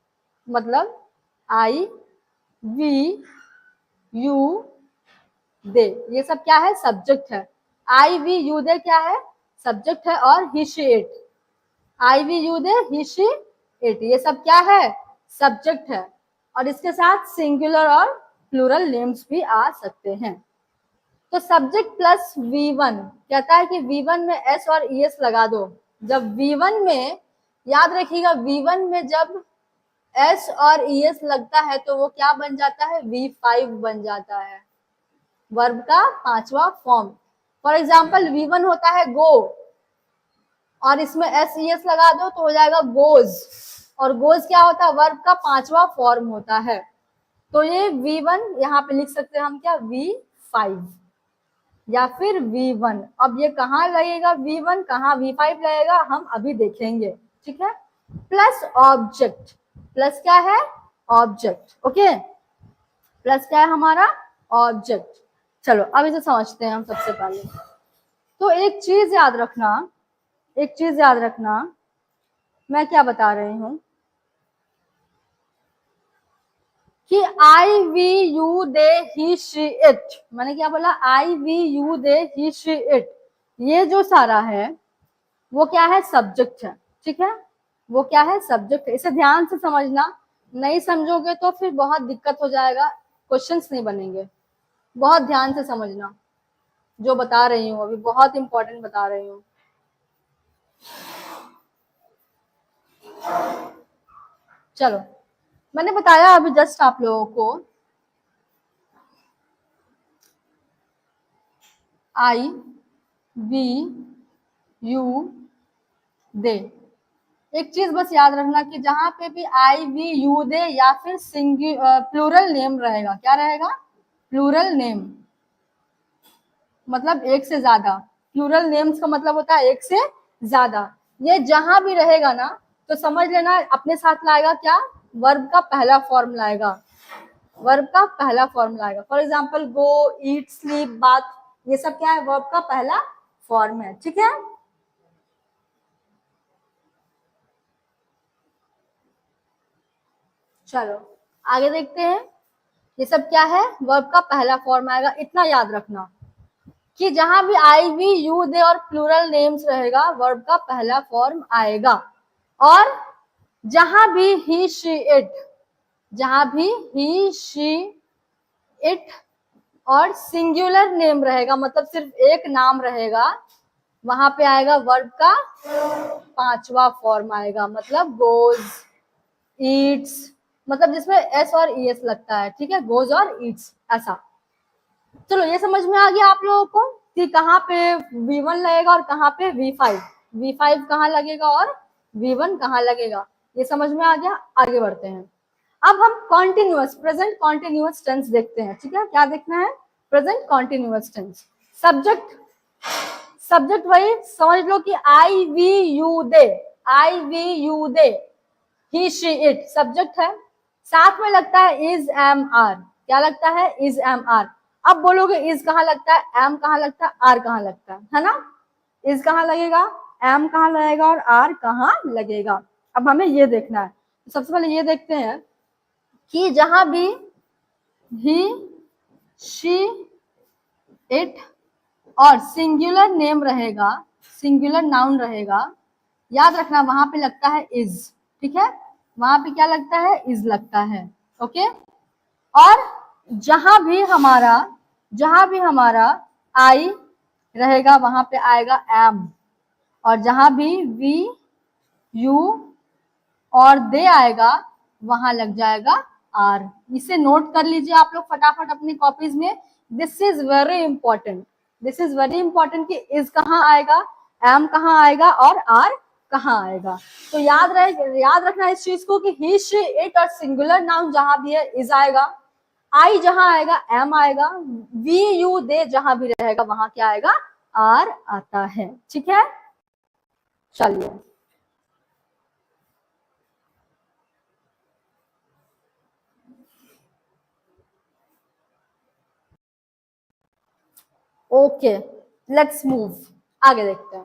मतलब आई वी यू दे, ये सब क्या है, सब्जेक्ट है। आई वी यू दे क्या है, सब्जेक्ट है, और he she it, I we you they he she it, ये सब क्या है, सब्जेक्ट है। और इसके साथ सिंगुलर और प्लूरल नेम्स भी आ सकते हैं। तो सब्जेक्ट प्लस V1 कहता है कि V1 में S और ES लगा दो। जब V1 में, याद रखिएगा V1 में जब S और ES लगता है तो वो क्या बन जाता है, V5 बन जाता है, वर्ब का 5वां फॉर्म। फॉर एग्जाम्पल V1 होता है गो, और इसमें SES लगा दो तो हो जाएगा गोज, और गोज क्या होता है, वर्ब का 5वां फॉर्म होता है। तो ये V1 यहाँ पे लिख सकते हैं हम क्या, V5 या फिर V1। अब ये कहाँ लगेगा V1, कहाँ V5 लगेगा, हम अभी देखेंगे, ठीक है। प्लस ऑब्जेक्ट, प्लस क्या है, ऑब्जेक्ट, ओके, प्लस क्या है हमारा, ऑब्जेक्ट। चलो अब इसे समझते हैं हम सबसे पहले। तो एक चीज याद रखना, एक चीज याद रखना, मैं क्या बता रही हूँ कि I we you they he she it, मैंने क्या बोला, I we you they he she it, ये जो सारा है वो क्या है, सब्जेक्ट है, ठीक है, वो क्या है, सब्जेक्ट है। इसे ध्यान से समझना, नहीं समझोगे तो फिर बहुत दिक्कत हो जाएगा, क्वेश्चंस नहीं बनेंगे। बहुत ध्यान से समझना, जो बता रही हूँ अभी बहुत इंपॉर्टेंट बता रही हूँ। चलो, मैंने बताया अभी जस्ट आप लोगों को आई वी यू दे। एक चीज बस याद रखना कि जहां पे भी आई वी यू दे या फिर प्लूरल नेम रहेगा, क्या रहेगा? प्लूरल नेम, मतलब एक से ज्यादा। प्लूरल नेम्स का मतलब होता है एक से ज्यादा। ये जहां भी रहेगा ना तो समझ लेना अपने साथ लाएगा क्या? वर्ब का पहला फॉर्म लाएगा। वर्ब का पहला फॉर्म लाएगा। For example go, eat, sleep, bath, ये सब क्या है? वर्ब का पहला फॉर्म है। ठीक है, चलो आगे देखते हैं। ये सब क्या है? वर्ब का पहला फॉर्म आएगा। इतना याद रखना कि जहां भी आई वी यू दे और प्लूरल नेम्स रहेगा वर्ब का पहला फॉर्म आएगा। और जहां भी ही शी इट, जहां भी ही शी इट और सिंगुलर नेम रहेगा, मतलब सिर्फ एक नाम रहेगा, वहां पे आएगा वर्ब का पांचवा फॉर्म आएगा। मतलब गोज, ईट्स, मतलब जिसमें एस और ई एस लगता है। ठीक है, गोज और ईट्स, ऐसा। चलो ये समझ में आ गया आप लोगों को कि कहाँ पे V1 लगेगा और कहाँ पे V5, V5 कहाँ लगेगा और V1 कहाँ लगेगा। ये समझ में आ गया। आगे बढ़ते हैं। अब हम कॉन्टिन्यूअस, प्रेजेंट कॉन्टिन्यूअस टेंस देखते हैं। ठीक है, क्या देखना है? Present continuous tense. Subject, subject वही समझ लो कि I we you they, I we you they, he she it subject है। साथ में लगता है इज एम आर। क्या लगता है? Is am are. अब बोलोगे इज कहाँ लगता है, एम कहाँ लगता है, आर कहाँ लगता है ना? इज कहाँ लगेगा, एम कहाँ लगेगा और आर कहाँ लगेगा। अब हमें ये देखना है। सबसे पहले ये देखते हैं कि जहां भी ही शी इट और सिंगुलर नेम रहेगा, सिंगुलर नाउन रहेगा, याद रखना वहां पे लगता है इज। ठीक है, वहां पे क्या लगता है? इज लगता है। ओके, और जहां भी हमारा आई रहेगा वहां पे आएगा एम, और जहां भी वी यू और दे आएगा वहां लग जाएगा आर। इसे नोट कर लीजिए आप लोग फटाफट अपनी कॉपीज में। This is very important, this is very important कि इज कहाँ आएगा, एम कहाँ आएगा और आर कहाँ आएगा। तो याद रखना इस चीज को कि ही शी इट और सिंगुलर नाउन जहां भी है इज आएगा, आई जहां आएगा एम आएगा, वी यू दे जहां भी रहेगा वहां क्या आएगा? आर आता है। ठीक है, चलिए ओके, लेट्स मूव, आगे देखते हैं।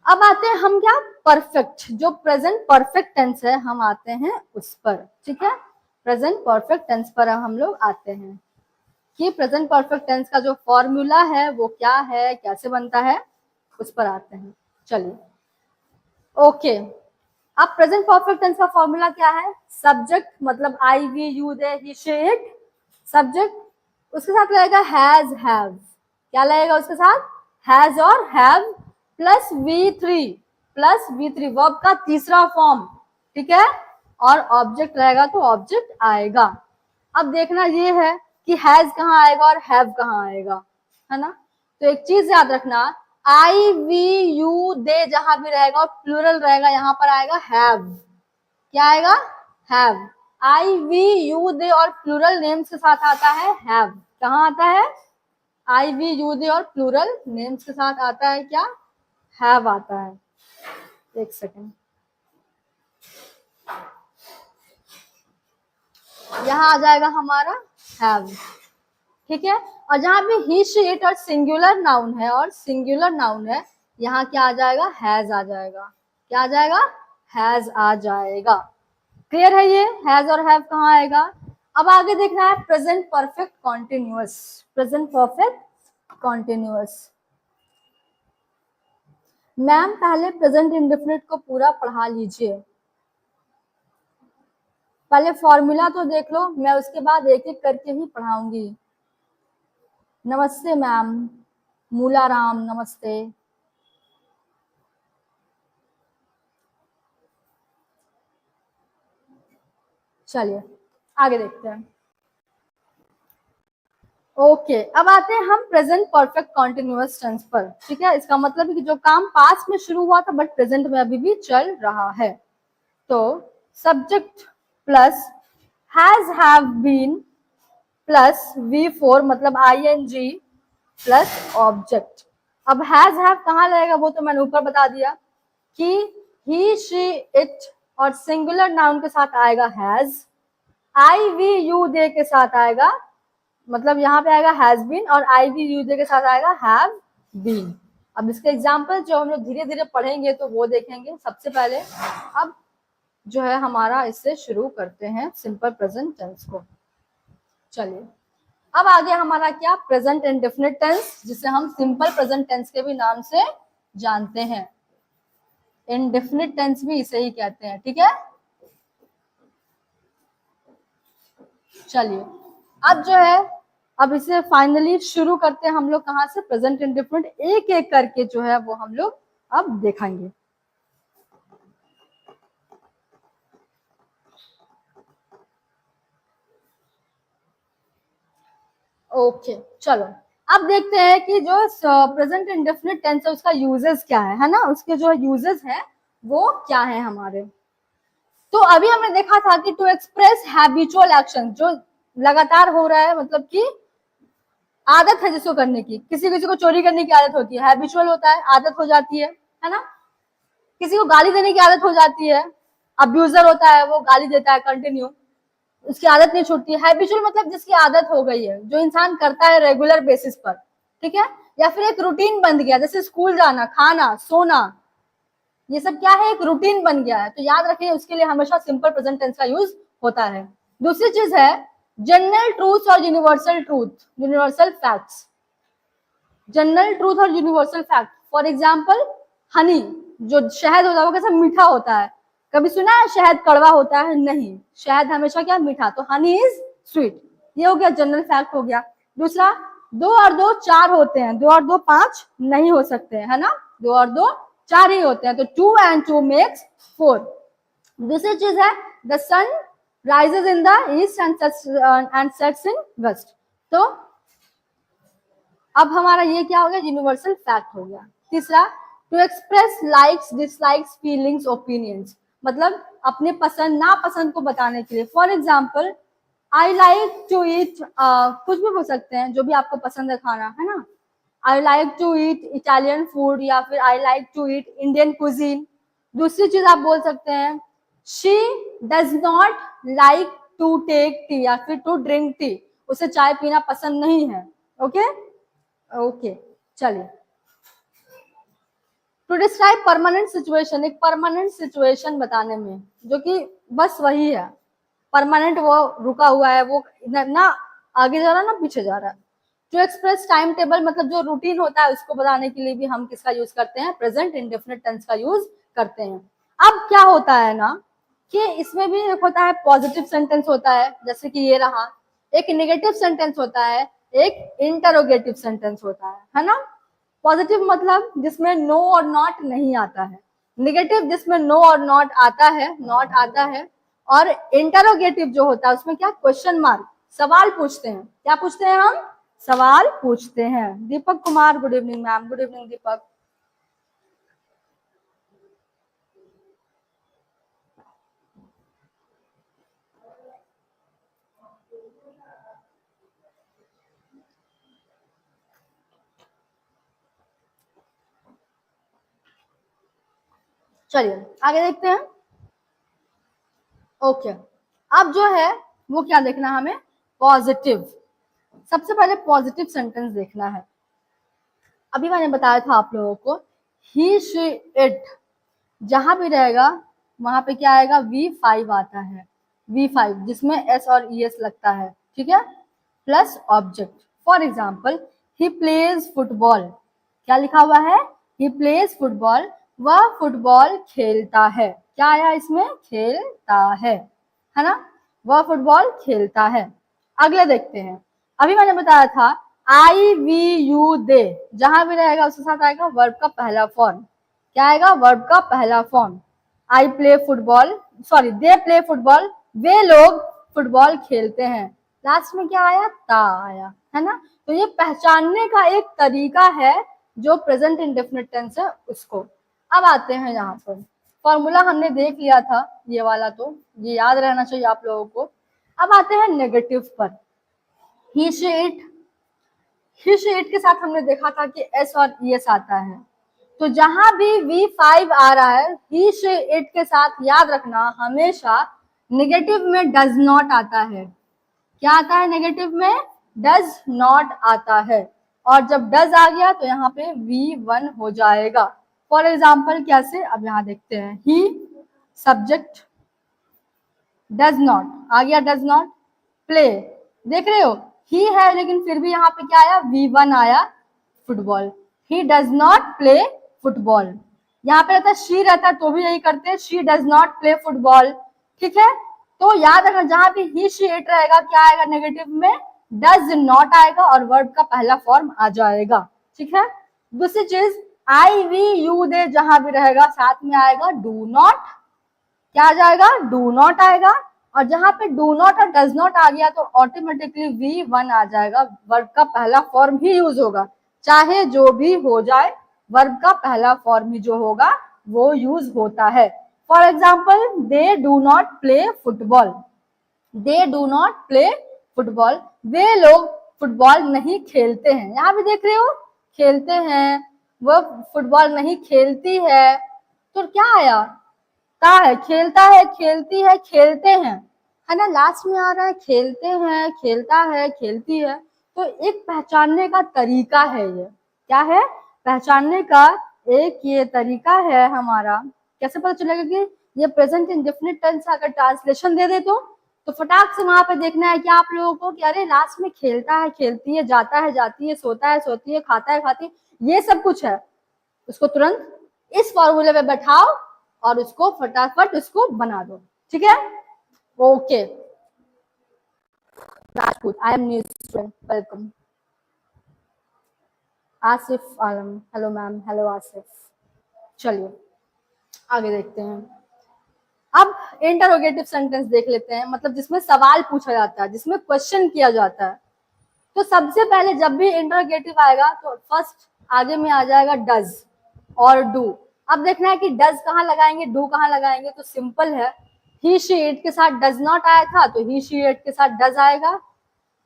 अब आते हैं हम क्या? परफेक्ट, जो प्रेजेंट परफेक्ट टेंस है हम आते हैं उस पर। ठीक है, प्रेजेंट परफेक्ट टेंस पर हम लोग आते हैं कि प्रेजेंट परफेक्ट टेंस का जो फॉर्मूला है वो क्या है, कैसे बनता है, उस पर आते हैं। चलिए ओके, अब प्रेजेंट परफेक्ट टेंस का फॉर्मूला क्या है? सब्जेक्ट मतलब I we you they he she it, subject, उसके साथ लगेगा हैज हैव। क्या लगेगा उसके साथ? हैज और have plus V3, plus V3 verb का तीसरा फॉर्म। ठीक है, और ऑब्जेक्ट रहेगा तो ऑब्जेक्ट आएगा। अब देखना ये है कि हैज कहाँ आएगा और हैव कहाँ आएगा, है ना? तो एक चीज याद रखना, आई वी यू दे जहां भी रहेगा और प्लूरल रहेगा यहाँ पर आएगा हैव। क्या आएगा? Have. I we you they और प्लूरल नेम्स के साथ आता है हैव। कहाँ आता है? आई वी यू दे और प्लूरल नेम्स के साथ आता है क्या? हैव आता है। एक सेकेंड, यहाँ आ जाएगा हमारा हैव। ठीक है, और जहां भी ही शी इट और सिंगुलर नाउन है, और सिंगुलर नाउन है, यहाँ क्या आ जाएगा? हैज आ जाएगा। क्या आ जाएगा? हैज आ जाएगा। क्लियर है ये? हैज और हैव कहाँ आएगा। अब आगे देखना है present perfect continuous, present perfect continuous. Ma'am पहले प्रेजेंट इंडेफिनिट को पूरा पढ़ा लीजिए, पहले फॉर्मूला तो देख लो, मैं उसके बाद एक एक करके ही पढ़ाऊंगी। नमस्ते मैम, मूलाराम नमस्ते। चलिए आगे देखते हैं। ओके अब आते हैं हम प्रेजेंट परफेक्ट कॉन्टिन्यूअस टेंस पर। ठीक है, इसका मतलब है कि जो काम पास्ट में शुरू हुआ था बट प्रेजेंट में अभी भी चल रहा है। तो subject plus has have been plus V4 मतलब ING प्लस ऑब्जेक्ट। अब हैज हैव कहाँ लगेगा वो तो मैंने ऊपर बता दिया कि ही शी इट और सिंगुलर नाउन के साथ आएगा has, I we you they के साथ आएगा, मतलब यहाँ पे आएगा हैज बीन, और आई वी यू दे के साथ आएगा हैव बीन। अब इसके एग्जाम्पल जो हम लोग धीरे धीरे पढ़ेंगे तो वो देखेंगे। सबसे पहले अब जो है हमारा इससे शुरू करते हैं सिंपल प्रेजेंट टेंस को। चलिए अब आगे हमारा क्या, प्रेजेंट इंडेफिनिट टेंस, जिसे हम सिंपल प्रेजेंट टेंस के भी नाम से जानते हैं। इंडेफिनिट टेंस भी इसे ही कहते हैं। ठीक है, चलिए अब जो है अब इसे फाइनली शुरू करते हैं हम लोग कहाँ से, प्रेजेंट इंडेफिनिट, एक एक करके जो है वो हम लोग अब देखेंगे। ओके चलो अब देखते हैं कि जो प्रेजेंट इंडेफिनिट टेंस है उसका यूजेस क्या है ना, उसके जो यूजेस है वो क्या है हमारे। तो अभी हमने देखा था कि टू एक्सप्रेस हैबिचुअल एक्शन, जो लगातार हो रहा है, मतलब कि आदत है जिसको करने की। किसी किसी को चोरी करने की आदत होती है, हैबिचुअल होता है, आदत हो जाती है ना। किसी को गाली देने की आदत हो जाती है, अब्यूजर होता है, वो गाली देता है कंटिन्यू, उसकी आदत नहीं छूटती है। हैबिचुअल मतलब जिसकी आदत हो गई है, जो इंसान करता है रेगुलर बेसिस पर। ठीक है, या फिर एक रूटीन बन गया, जैसे स्कूल जाना, खाना, सोना, ये सब क्या है, एक रूटीन बन गया है। तो याद रखिए उसके लिए हमेशा सिंपल प्रेजेंट टेंस का यूज होता है। दूसरी चीज है जनरल ट्रूथ और universal truth, universal facts. General truth और universal fact, for example honey, जो शहद होता है वो कैसा मीठा होता है। कभी सुना है शहद कड़वा होता है? नहीं, शहद हमेशा क्या, मीठा। तो हनी इज स्वीट, ये हो गया जनरल फैक्ट हो गया। दूसरा, 2 और 2 4 होते हैं, 2 और 2 5 नहीं हो सकते है ना, 2 और 2 4 ही होते हैं, तो 2 and 2 makes 4। दूसरी चीज है the sun rises in the east and sets in west. तो अब हमारा ये क्या हो गया, यूनिवर्सल फैक्ट हो गया। तीसरा, to express likes dislikes feelings opinions, मतलब अपने पसंद नापसंद को बताने के लिए। For example I like to eat, कुछ भी बोल सकते हैं जो भी आपको पसंद है खाना, है ना। I like to eat Italian food, या फिर I like to eat Indian cuisine. दूसरी चीज आप बोल सकते हैं she does not like to take tea, या फिर टू ड्रिंक टी, उसे चाय पीना पसंद नहीं है। ओके ओके चलिए, टू डिस्क्राइब परमानेंट सिचुएशन, एक परमानेंट सिचुएशन बताने में, जो कि बस वही है परमानेंट, वो रुका हुआ है, वो ना आगे जा रहा है ना पीछे जा रहा है। टू एक्सप्रेस टाइम टेबल, मतलब जो रूटीन होता है उसको बताने के लिए भी हम किसका यूज करते हैं, प्रेजेंट इंडेफिनिट टेंस का यूज करते हैं। अब क्या होता है ना कि इसमें भी एक होता है पॉजिटिव सेंटेंस होता है, जैसे कि ये रहा, एक नेगेटिव सेंटेंस होता है, एक इंटरोगेटिव सेंटेंस होता है ना। पॉजिटिव मतलब जिसमें नो और नॉट नहीं आता है, नेगेटिव जिसमें नो और नॉट आता है, नॉट आता है, और इंटरोगेटिव जो होता है उसमें क्या, क्वेश्चन मार्क, सवाल पूछते हैं। क्या पूछते हैं हम, सवाल पूछते हैं। Deepak Kumar, good evening ma'am. Good evening Deepak. चलिए आगे देखते हैं। ओके अब जो है वो क्या देखना है हमें, पॉजिटिव। सबसे पहले पॉजिटिव सेंटेंस देखना है। अभी मैंने बताया था आप लोगों को ही शी इट, जहां भी रहेगा वहां पे क्या आएगा, V5 आता है, V5 जिसमें S और ES लगता है। ठीक है, plus object. For example he plays football, क्या लिखा हुआ है, ही प्लेज फुटबॉल, वह फुटबॉल खेलता है। क्या आया इसमें, खेलता है ना, वह फुटबॉल खेलता है। अगले देखते हैं, अभी मैंने बताया था आई वी यू दे, जहां भी रहेगा उसके साथ आएगा वर्ब का पहला फॉर्म। क्या आएगा, वर्ब का पहला form. I play football, sorry they play football, वे लोग फुटबॉल खेलते हैं। लास्ट में क्या आया, ता आया, है ना। तो ये पहचानने का एक तरीका है जो प्रेजेंट इंडेफिनिट टेंस है उसको। अब आते हैं यहाँ पर, फॉर्मूला हमने देख लिया था ये वाला, तो ये याद रहना चाहिए आप लोगों को। अब आते हैं नेगेटिव पर। He she it, he she it के साथ हमने देखा था कि एस और एस आता है, तो जहां भी V5 आ रहा है ही शी इट के साथ याद रखना हमेशा नेगेटिव में डज नॉट आता है। क्या आता है नेगेटिव में, डज नॉट आता है। और जब डज आ गया तो यहाँ पे V1 हो जाएगा। फॉर एग्जाम्पल कैसे, अब यहाँ देखते हैं, ही सब्जेक्ट डज नॉट आ गया, डज नॉट प्ले, देख रहे हो ही है लेकिन फिर भी यहाँ पे क्या आया, V1 आया, football. He does not play football. यहाँ पे रहता शी रहता तो भी यही करते हैं, she does not play football. ठीक है, तो याद रखना जहां भी ही शी इट रहेगा क्या आएगा नेगेटिव में, डज नॉट आएगा और वर्ब का पहला फॉर्म आ जाएगा। ठीक है, दूसरी चीज आई वी यू दे जहां भी रहेगा साथ में आएगा डू नॉट, क्या आ जाएगा, डू नॉट आएगा। और जहां पे डू नॉट और डज नॉट आ गया तो ऑटोमेटिकली V1 आ जाएगा, वर्ब का पहला फॉर्म ही यूज होगा। चाहे जो भी हो जाए वर्ब का पहला फॉर्म ही जो होगा वो यूज होता है। For example they do not play football, they do not play football, वे लोग फुटबॉल नहीं खेलते हैं। यहाँ भी देख रहे हो खेलते हैं, वो फुटबॉल नहीं खेलती है, तो क्या आया, ता है, खेलता है, खेलती है, खेलते हैं, है ना। लास्ट में आ रहा है खेलते हैं, खेलता है, खेलती है। तो एक पहचानने का तरीका है ये, क्या है, पहचानने का एक ये तरीका है हमारा। कैसे पता चलेगा कि ये प्रेजेंट इंडेफिनिट टेंस अगर ट्रांसलेशन दे दे तो फटाक से वहां पे देखना है कि आप लोगों को कि अरे लास्ट में खेलता है, खेलती है, जाता है, जाती है, सोता है, सोती है, खाता है, खाती है, ये सब कुछ है। उसको तुरंत इस फॉर्मूले में बैठाओ और उसको फटाफट उसको बना दो। ठीक है, okay. Rajput, I am new student, welcome. Asif Alam, hello ma'am, hello Asif. चलिए आगे देखते हैं। अब इंटरोगेटिव सेंटेंस देख लेते हैं, मतलब जिसमें सवाल पूछा जाता है, जिसमें क्वेश्चन किया जाता है। तो सबसे पहले जब भी इंटरोगेटिव आएगा तो फर्स्ट आगे में आ जाएगा डज और डू। अब देखना है कि डज कहाँ लगाएंगे, डू कहाँ लगाएंगे, तो सिंपल है, ही शी इट के साथ डज नॉट आया था तो ही शी इट के साथ डज आएगा,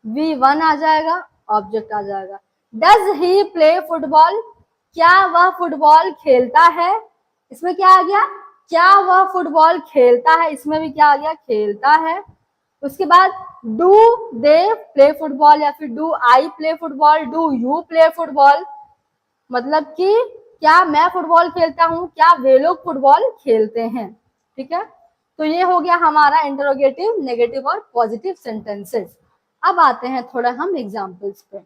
V1 आ जाएगा, ऑब्जेक्ट आ जाएगा। डज ही प्ले फुटबॉल, क्या वह फुटबॉल खेलता है, इसमें क्या आ गया, क्या वह फुटबॉल खेलता है, इसमें भी क्या आ गया, खेलता है। उसके बाद डू दे प्ले फुटबॉल या फिर do I play football, do you play football, मतलब कि क्या मैं फुटबॉल खेलता हूँ, क्या वे लोग फुटबॉल खेलते हैं। ठीक है, तो ये हो गया हमारा इंटरोगेटिव, नेगेटिव और पॉजिटिव सेंटेंसेस। अब आते हैं थोड़ा हम एग्जाम्पल्स पे।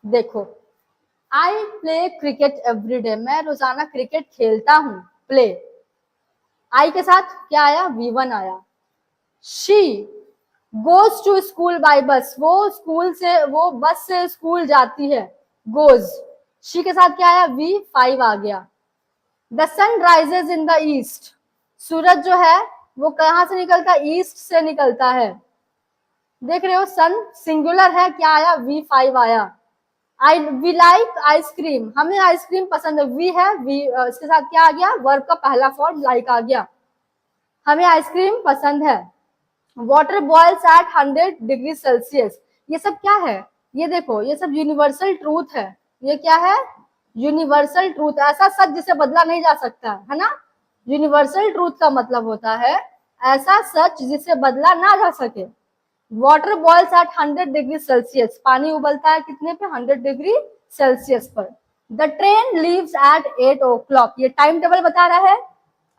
देखो, I play cricket every day, मैं रोजाना क्रिकेट खेलता हूँ, प्ले, आई के साथ क्या आया, V1 आया। She goes to school by bus, वो स्कूल से, वो बस से स्कूल जाती है, गोज, शी के साथ क्या आया, V5 आ गया। The sun rises in the east, सूरज जो है वो कहां से निकलता है, ईस्ट से निकलता है। देख रहे हो सन सिंगुलर है, क्या आया, V5 आया। आई वी लाइक आइसक्रीम, हमें आइसक्रीम पसंद है, वी है, वी इसके साथ क्या आ गया, वर्ब का पहला फॉर्म लाइक आ गया, हमें आइसक्रीम पसंद है। Water boils at 100 degree Celsius, ये सब क्या है, ये देखो ये सब यूनिवर्सल ट्रूथ है। ये क्या है, यूनिवर्सल ट्रूथ, ऐसा सच जिसे बदला नहीं जा सकता, है ना। यूनिवर्सल ट्रूथ का मतलब होता है ऐसा सच जिसे बदला ना जा सके। Water boils at 100 degree Celsius, पानी उबलता है कितने पे, 100 डिग्री सेल्सियस पर। The train leaves at 8 o'clock, ये टाइम टेबल बता रहा है,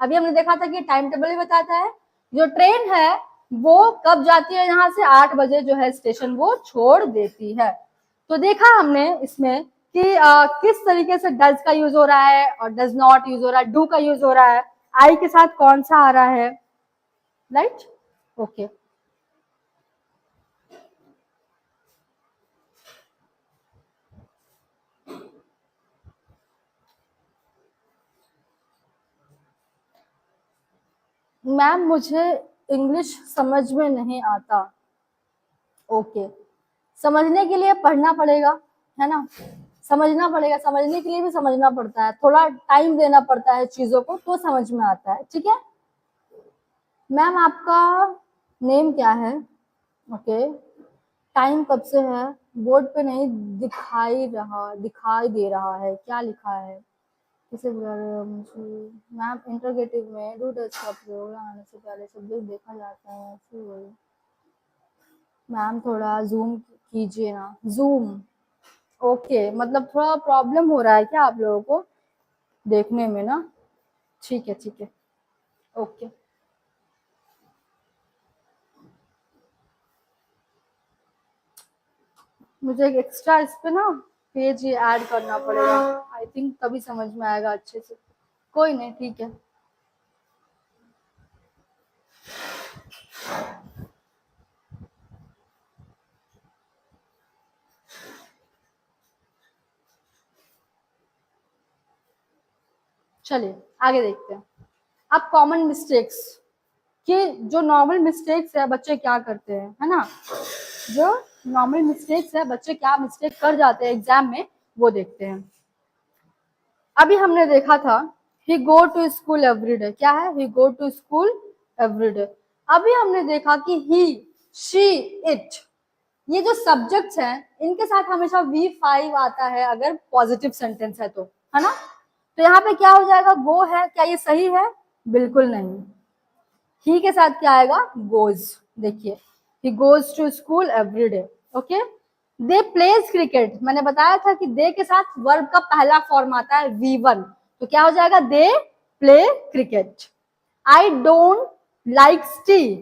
अभी हमने देखा था कि टाइम टेबल ही बताता है। जो ट्रेन है वो कब जाती है, यहाँ से 8 बजे जो है स्टेशन वो छोड़ देती है। तो देखा हमने इसमें कि किस तरीके से डज का यूज हो रहा है और डज नॉट यूज हो रहा है, डू का यूज हो रहा है, आई के साथ कौन सा आ रहा है, राइट, ओके। मैम मुझे इंग्लिश समझ में नहीं आता, ओके, समझने के लिए पढ़ना पड़ेगा, है ना, समझना पड़ेगा, समझने के लिए भी समझना पड़ता है, थोड़ा टाइम देना पड़ता है चीजों को तो समझ में आता है, ठीक है। मैम आपका नेम क्या है? ओके, टाइम कब से है? बोर्ड पे नहीं दिखाई दे रहा है, क्या लिखा है? किसे बुला रहे हो मुझे? मैम इंटरोगेटिव में डू टच का प्रयोग आने से पहले सब्जेक्ट देखा जाता है, ऐसे बोलो। मैम थोड़ा जूम कीजिए ना, जूम। ओके, मतलब थोड़ा प्रॉब्लम हो रहा है क्या आप लोगों को देखने में ना? ठीक है ठीक है, ओके। मुझे एक एक्स्ट्रा इस पे ना पेज ये ऐड करना पड़ेगा, आई थिंक तभी समझ में आएगा अच्छे से। कोई नहीं, ठीक है। चलिए आगे देखते हैं। अब कॉमन मिस्टेक्स, कि जो नॉर्मल मिस्टेक्स है बच्चे क्या करते हैं, है ना, जो नॉर्मल मिस्टेक्स है बच्चे क्या मिस्टेक कर जाते हैं एग्जाम में, वो देखते हैं। अभी हमने देखा था ही गो टू स्कूल एवरीडे, क्या है? ही गो टू स्कूल एवरीडे। अभी हमने देखा कि ही, शी, इट, ये जो सब्जेक्ट्स हैं इनके साथ हमेशा V5 आता है अगर पॉजिटिव सेंटेंस है तो, है ना। तो यहाँ पे क्या हो जाएगा? गो है, क्या ये सही है? बिल्कुल नहीं। ही के साथ क्या आएगा? गोज। देखिए, he goes to school every day. Okay, they plays cricket, मैंने बताया था कि दे के साथ वर्ब का पहला फॉर्म आता है V1, तो क्या हो जाएगा? They play cricket. I don't likes T,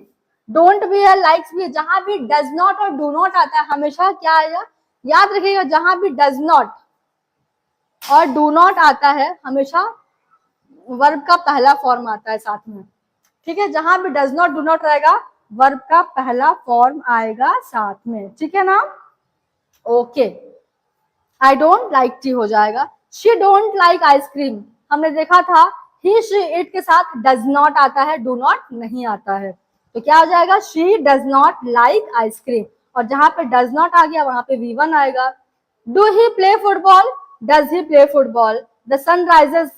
don't भी है, लाइक्स भी है, जहां भी डज नॉट और डू नॉट आता है हमेशा क्या आएगा? याद रखिएगा, जहां भी डज नॉट और डू नॉट आता है हमेशा वर्ब का पहला फॉर्म आता है साथ में, ठीक है। जहां भी डज नॉट डू नॉट रहेगा वर्ब का पहला फॉर्म आएगा साथ में, ठीक है ना। Okay, I don't like T हो जाएगा। शी डोंट लाइक आइसक्रीम, हमने देखा था ही शी इट के साथ डज नॉट आता है, डू नॉट नहीं आता है, तो क्या हो जाएगा? She does not like ice cream, और जहां पे डज नॉट आ गया वहां पे V1 आएगा। Do he play football, does he play football. The sun rises,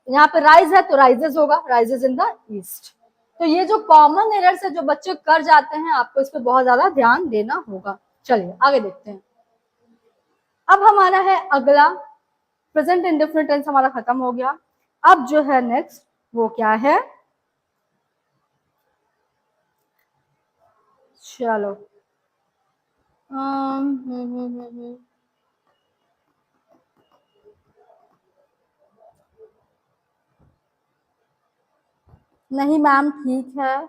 यहाँ पे राइज है तो राइजेस होगा, राइजेस इन द ईस्ट। तो ये जो कॉमन एरर्स है जो बच्चे कर जाते हैं, आपको इस पे बहुत ज्यादा ध्यान देना होगा। चलिए आगे देखते हैं। अब हमारा है अगला, प्रेजेंट इंडेफिनिट टेंस हमारा खत्म हो गया। अब जो है नेक्स्ट वो क्या है? चलो नहीं मैम, ठीक है,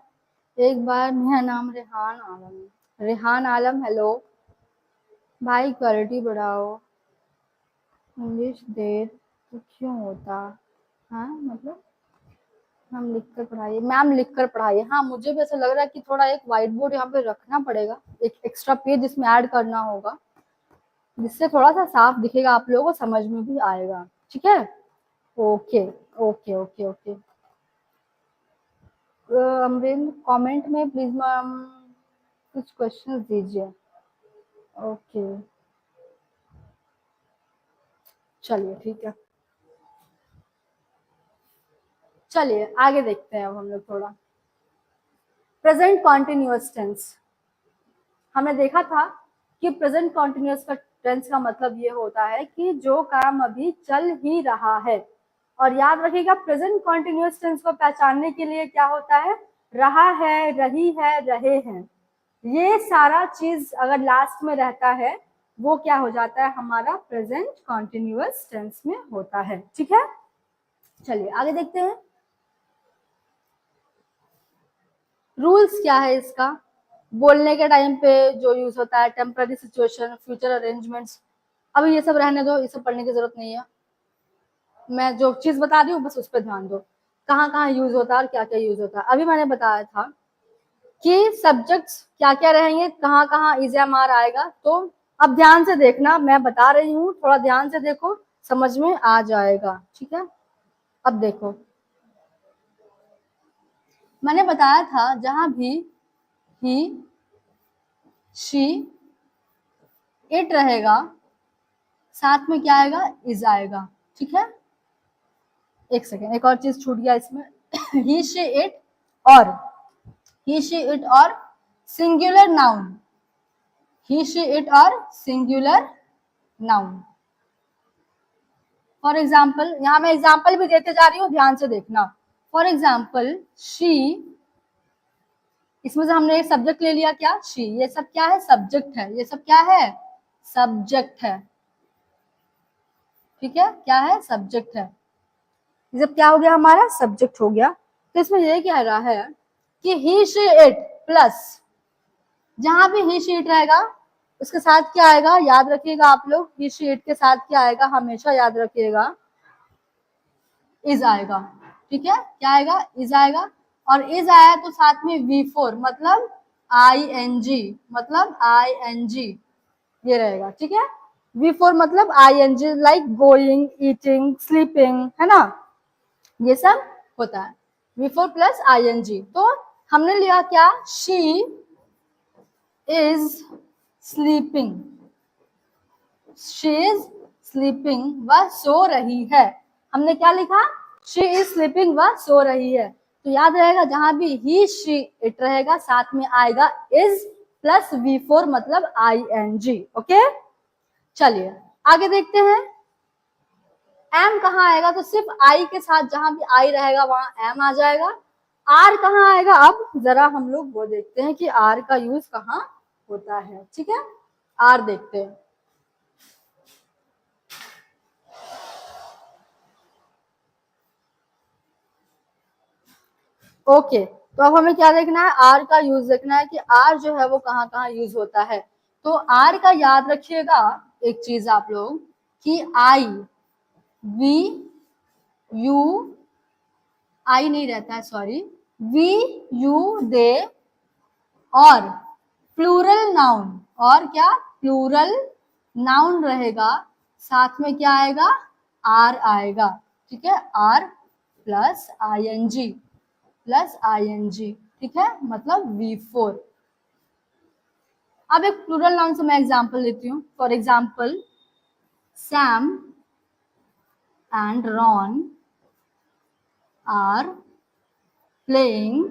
एक बार। मेरा नाम रेहान आलम है, रेहान आलम, हेलो भाई, क्वालिटी बढ़ाओ, इंग्लिश देर तो क्यों होता? हाँ मतलब हम लिख कर पढ़ाइए, मैम लिख कर पढ़ाइए। हाँ मुझे भी ऐसा लग रहा है कि थोड़ा एक व्हाइट बोर्ड यहाँ पे रखना पड़ेगा, एक एक्स्ट्रा पेज इसमें ऐड करना होगा, जिससे थोड़ा सा साफ दिखेगा, आप लोगों को समझ में भी आएगा, ठीक है। Okay okay okay okay. Amarind comment में प्लीज मैम कुछ क्वेश्चन दीजिए। ओके चलिए ठीक है, चलिए आगे देखते हैं अब हम लोग थोड़ा। प्रेजेंट कॉन्टिन्यूअस टेंस, हमने देखा था कि प्रेजेंट कॉन्टिन्यूअस का टेंस का मतलब ये होता है कि जो काम अभी चल ही रहा है। और याद रखिएगा, प्रेजेंट कॉन्टिन्यूअस टेंस को पहचानने के लिए क्या होता है? रहा है, रही है, रहे हैं, ये सारा चीज अगर लास्ट में रहता है वो क्या हो जाता है? हमारा प्रेजेंट कॉन्टिन्यूअस टेंस में होता है, ठीक है। चलिए आगे देखते हैं। रूल्स क्या है इसका? बोलने के टाइम पे जो यूज होता है, टेम्पररी सिचुएशन, फ्यूचर अरेंजमेंट्स, अभी ये सब रहने दो, ये सब पढ़ने की जरूरत नहीं है, मैं जो चीज बता रही हूँ बस उस पर ध्यान दो, कहाँ कहाँ यूज होता है और क्या क्या यूज होता है। अभी मैंने बताया था कि सब्जेक्ट्स क्या क्या रहेंगे, कहाँ कहाँ इज एम आर आएगा, तो अब ध्यान से देखना, मैं बता रही हूँ, थोड़ा ध्यान से देखो, समझ में आ जाएगा, ठीक है। अब देखो, मैंने बताया था जहां भी ही, शी, इट रहेगा, साथ में क्या आएगा, इज आएगा। ठीक है, एक सेकेंड, एक और चीज छूट गया इसमें। ही शी इट और, ही शी इट और singular noun, he she it और सिंगुलर नाउन। फॉर एग्जाम्पल, यहां मैं एग्जाम्पल भी देते जा रही हूँ, ध्यान से देखना। फॉर एग्जाम्पल शी, इसमें से हमने एक सब्जेक्ट ले लिया, क्या, शी, ये सब क्या है, सब्जेक्ट है, ये सब क्या है, सब्जेक्ट है। ठीक है, क्या है, सब्जेक्ट है। ये सब क्या हो गया, हमारा सब्जेक्ट हो गया। तो इसमें ये कह रहा है कि ही शी इट प्लस, जहां भी ही शी इट रहेगा उसके साथ क्या आएगा, याद रखिएगा आप लोग, ही शी इट के साथ क्या आएगा, हमेशा याद रखिएगा, इज आएगा। ठीक है, क्या आएगा, इज आएगा। और इज आया तो साथ में V4 मतलब ING, मतलब ING ये रहेगा। ठीक है, V4 मतलब ING, like going, eating, sleeping, है ना, ये सब होता है। V4 plus ING। तो हमने लिया क्या, she is sleeping, she is sleeping, वह सो रही है। हमने क्या लिखा, शी इज स्लीपिंग, वह सो रही है। तो याद रहेगा, जहां भी ही शी इट रहेगा साथ में आएगा इज प्लस V4 मतलब ING। ओके, चलिए आगे देखते हैं। एम कहाँ आएगा, तो सिर्फ आई के साथ जहां भी आई रहेगा वहां एम आ जाएगा। आर कहाँ आएगा, अब जरा हम लोग वो देखते हैं कि आर का यूज कहाँ होता है। ठीक है, आर देखते हैं। ओके, तो अब हमें क्या देखना है, आर का यूज देखना है कि आर जो है वो कहाँ कहाँ यूज होता है। तो आर का याद रखिएगा एक चीज आप लोग, कि आई, वी, यू, आई नहीं रहता है, सॉरी, वी, यू, दे, और प्लूरल नाउन, और क्या, प्लूरल नाउन रहेगा, साथ में क्या आएगा, आर आएगा। ठीक है, are plus ING, plus ING। ठीक है, मतलब V4। अब एक प्लूरल नाउन से मैं एग्जांपल देती हूँ। For example, Sam and Ron are playing.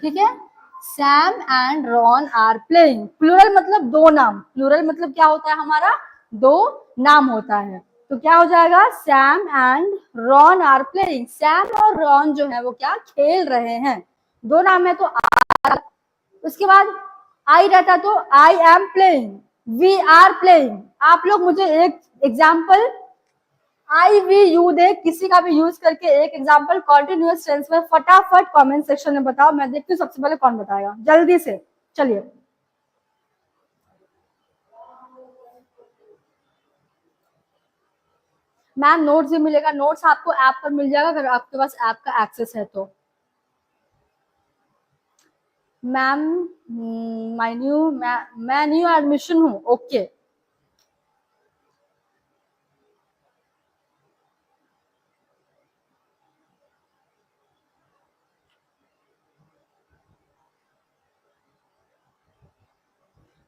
ठीक है, Sam and Ron are playing, plural मतलब दो नाम, प्लूरल मतलब क्या होता है हमारा, दो नाम होता है। तो क्या हो जाएगा, Sam and Ron are playing, Sam और रॉन जो है वो क्या खेल रहे हैं, दो नाम है तो आर। उसके बाद आई रहता तो I am playing, we are playing. आप लोग मुझे एक example, I we you they, किसी का भी यूज करके एक एग्जांपल कॉन्टिन्यूअस टेंस में फटाफट कमेंट सेक्शन में बताओ, मैं देखती हूँ सबसे पहले कौन बताएगा, जल्दी से। चलिए, मैम नोट्स भी मिलेगा, नोट्स आपको ऐप पर मिल जाएगा अगर आपके पास ऐप का एक्सेस है तो। मैम मैं न्यू एडमिशन हूँ। Okay,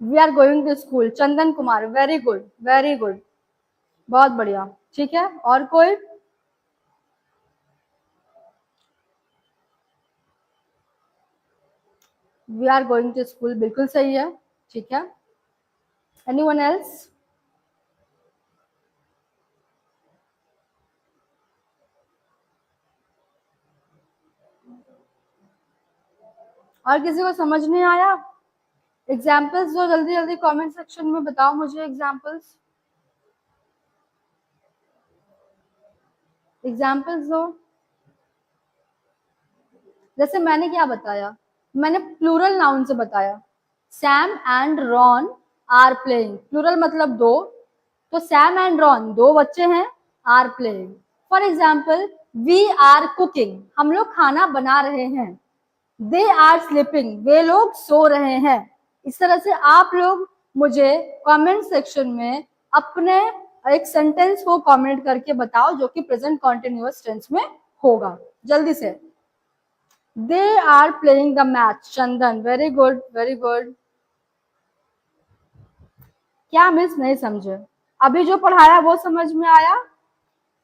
we are going to school, Chandan Kumar, very good, very good, बहुत बढ़िया। ठीक है, और कोई, we are going to school बिल्कुल सही है। ठीक है, एनीवन एल्स, और किसी को समझ नहीं आया, एग्जाम्पल्स दो जल्दी जल्दी कमेंट सेक्शन में बताओ मुझे, एग्जाम्पल्स, एग्जाम्पल्स दो। जैसे मैंने क्या बताया, मैंने प्लूरल नाउन से बताया, Sam and Ron are playing, plural मतलब दो, तो सैम एंड रॉन दो बच्चे हैं, are playing. For example, we are cooking, हम लोग खाना बना रहे हैं, दे आर स्लीपिंग, वे लोग सो रहे हैं। इस तरह से आप लोग मुझे कमेंट सेक्शन में अपने एक सेंटेंस को कमेंट करके बताओ जो कि प्रेजेंट कॉन्टिन्यूअस टेंस में होगा, जल्दी से। They are playing the match. Chandan, very good very good. क्या मिस नहीं समझे? अभी जो पढ़ाया वो समझ में आया?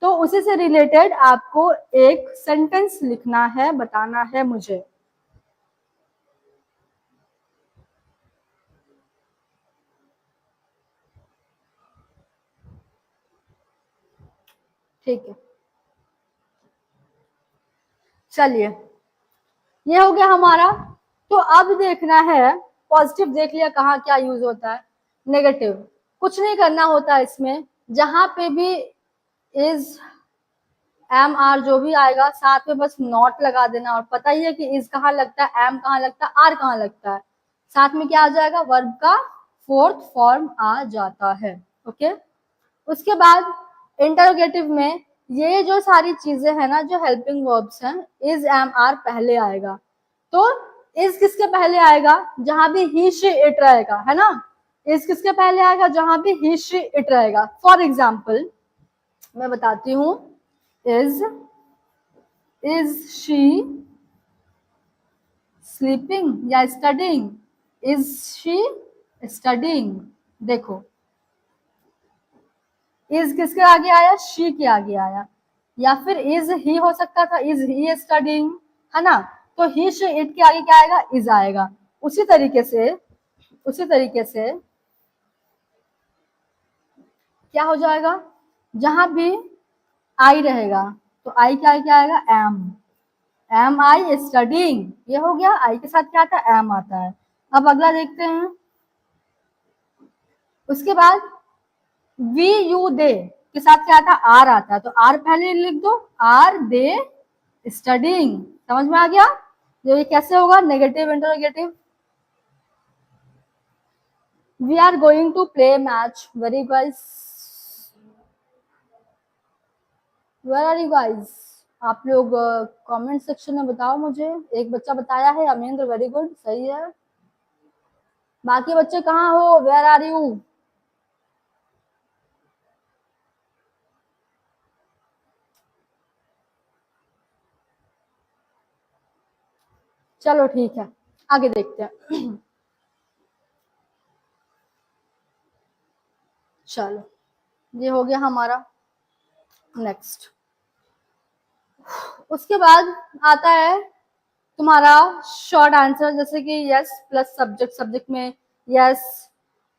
तो उसी से रिलेटेड आपको एक सेंटेंस लिखना है, बताना है मुझे। ठीक है, चलिए ये हो गया हमारा। तो अब देखना है, पॉजिटिव देख लिया कहाँ क्या यूज होता है, नेगेटिव कुछ नहीं करना होता इसमें। जहां पे भी इज, एम, आर जो भी आएगा साथ में बस नॉट लगा देना। और पता ही है कि इज कहाँ लगता है, एम कहाँ लगता है, आर कहाँ लगता है। साथ में क्या आ जाएगा, वर्ब का फोर्थ फॉर्म आ जाता है। ओके, उसके बाद इंटरोगेटिव में ये जो सारी चीजें हैं ना, जो हेल्पिंग वर्ब्स हैं, इज, एम, आर पहले आएगा। तो इज किसके पहले आएगा, जहां भी ही शी इट रहेगा, है ना। इज किसके पहले आएगा, जहां भी ही शी इट रहेगा। फॉर एग्जाम्पल मैं बताती हूँ, इज शी स्लीपिंग या स्टडिंग, इज शी स्टडिंग। देखो, इज किसके आगे आया, शी के आगे आया। या फिर इज ही हो सकता था, इज ही स्टडिंग, है ना। तो ही शी इट के आगे क्या आएगा, इज आएगा। उसी तरीके से क्या हो जाएगा, जहां भी आई रहेगा तो आई के आगे क्या आएगा, एम आई स्टडिंग। ये हो गया, आई के साथ क्या आता है, एम आता है। अब अगला देखते हैं। उसके बाद वी यू दे के साथ क्या आता है, आर आता है। तो आर पहले लिख दो, आर दे स्टडिंग। समझ में आ गया। जो ये कैसे होगा, negative interrogative. We are going to play match. Very guys, where are you guys? आप लोग कमेंट सेक्शन में बताओ मुझे। एक बच्चा बताया है, अमेंद्र, वेरी गुड, सही है। बाकी बच्चे कहाँ हो, वेयर आर यू? चलो ठीक है, आगे देखते हैं। चलो, ये हो गया हमारा। नेक्स्ट, उसके बाद आता है तुम्हारा शॉर्ट आंसर, जैसे कि यस प्लस सब्जेक्ट। सब्जेक्ट में यस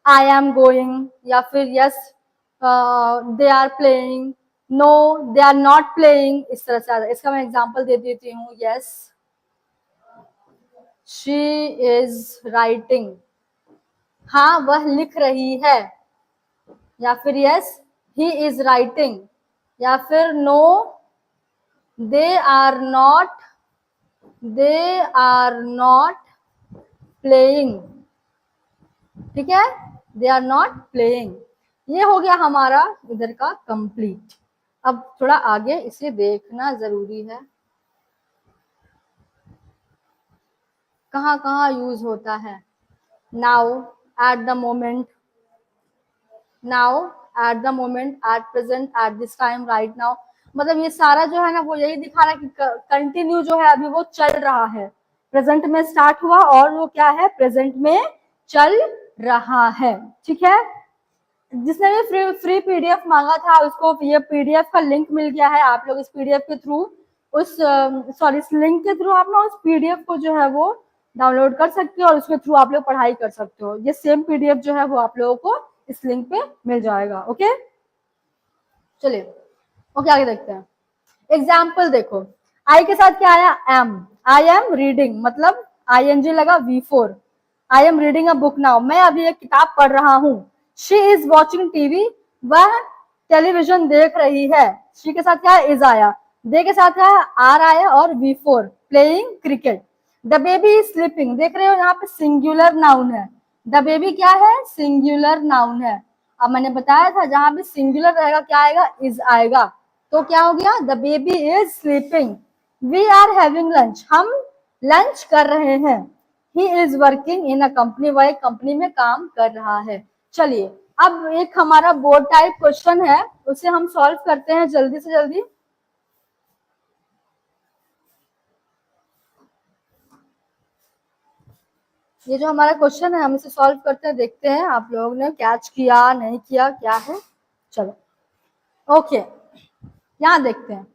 आई एम गोइंग, या फिर yes they are playing, no they are not playing, इस तरह से आता है। इसका मैं एग्जांपल दे देती हूँ। यस शी इज राइटिंग, हाँ वह लिख रही है। या फिर यस ही इज राइटिंग। या फिर no they are not, they are not playing. ठीक है, दे आर नॉट प्लेइंग। ये हो गया हमारा इधर का कंप्लीट। अब थोड़ा आगे इसे देखना जरूरी है, कहाँ कहाँ यूज होता है। Now, at the moment, now, at the moment, at present, at this time, right now. मतलब ये सारा जो है ना, वो यही दिखा रहा है कि कंटिन्यू जो है अभी वो चल रहा है। प्रेजेंट में स्टार्ट हुआ और वो क्या है, प्रेजेंट में चल रहा है। ठीक है, जिसने भी फ्री पीडीएफ मांगा था उसको ये पीडीएफ का लिंक मिल गया है। आप लोग इस पीडीएफ के थ्रू, उस सॉरी इस लिंक के थ्रू आप ना उस पीडीएफ को जो है वो डाउनलोड कर सकते हो और उसके थ्रू आप लोग पढ़ाई कर सकते हो। ये सेम पीडीएफ जो है वो आप लोगों को इस लिंक पे मिल जाएगा। ओके, चलिए ओके आगे देखते हैं। एग्जाम्पल देखो, आई के साथ क्या आया, एम। आई एम रीडिंग, मतलब आई एन जी लगा, V4। I am reading a book now, मैं अभी एक किताब पढ़ रहा हूँ। शी इज वॉचिंग टीवी, वह टेलीविजन देख रही है। शी के साथ क्या है, इज आया। दे के साथ क्या है, आर आया और V4। Playing cricket. The baby is sleeping, देख रहे हो यहाँ पे सिंगुलर नाउन है। द बेबी क्या है, सिंगुलर नाउन है। अब मैंने बताया था जहां भी सिंगुलर रहेगा क्या आएगा, इज आएगा। तो क्या हो गया, the baby is sleeping. We are having lunch, हम लंच कर रहे हैं। He is working in a company, वह एक कंपनी में काम कर रहा है। चलिए, अब एक हमारा बोर्ड टाइप क्वेश्चन है, उसे हम सॉल्व करते हैं जल्दी से जल्दी। ये जो हमारा क्वेश्चन है हम इसे सॉल्व करते हैं, देखते हैं आप लोगों ने कैच किया नहीं किया क्या है। चलो ओके, यहाँ देखते हैं।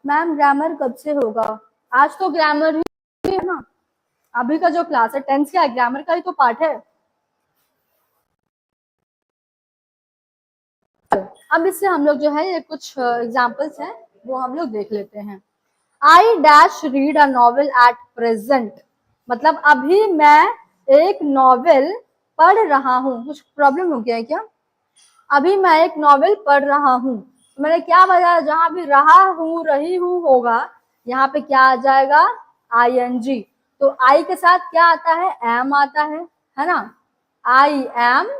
मैम ग्रामर कब से होगा? आज तो ग्रामर ही है ना, अभी का जो क्लास है 10th का ग्रामर का ही तो पार्ट है। अब इससे हम लोग जो है ये कुछ एग्जाम्पल्स हैं वो हम लोग देख लेते हैं। I dash read a novel at present, मतलब अभी मैं एक नॉवेल पढ़ रहा हूँ। कुछ प्रॉब्लम हो गया है क्या? अभी मैं एक नॉवेल पढ़ रहा हूँ, तो मैंने क्या बताया, जहां भी रहा हूँ रही हूँ होगा यहाँ पे क्या आ जाएगा, ING। तो आई के साथ क्या आता है, एम आता है ना। आई एम,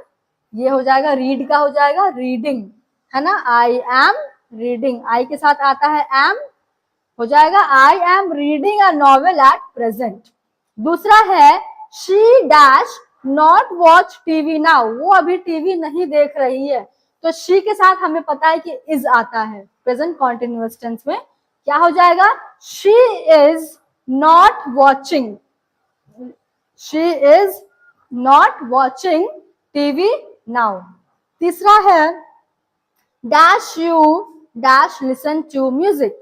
ये हो जाएगा रीड का हो जाएगा रीडिंग, है ना। आई एम रीडिंग, आई के साथ आता है एम, हो जाएगा I am reading a novel at present. दूसरा है she dash not watch TV now, वो अभी टीवी नहीं देख रही है। तो शी के साथ हमें पता है कि इज आता है प्रेजेंट कॉन्टिन्यूअस टेंस में, क्या हो जाएगा, she is not watching, she is not watching TV now. तीसरा है dash you dash listen to music,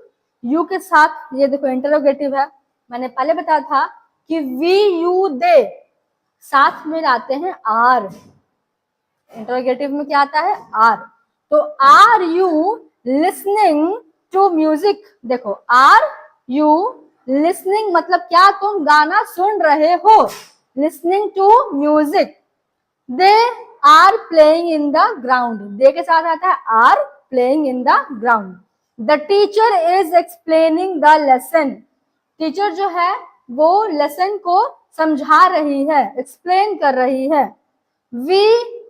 you के साथ ये देखो इंटरोगेटिव है, मैंने पहले बताया था कि वी यू दे साथ में आते हैं आर, इंटरोगेटिव में क्या आता है, आर। तो are you listening to music, देखो आर यू लिसनिंग मतलब क्या, तुम गाना सुन रहे हो, listening to music. They are playing in the ground, they के साथ आता है are playing in the ground. The teacher is explaining the lesson, teacher जो है वो लेसन को समझा रही है, एक्सप्लेन कर रही है। वी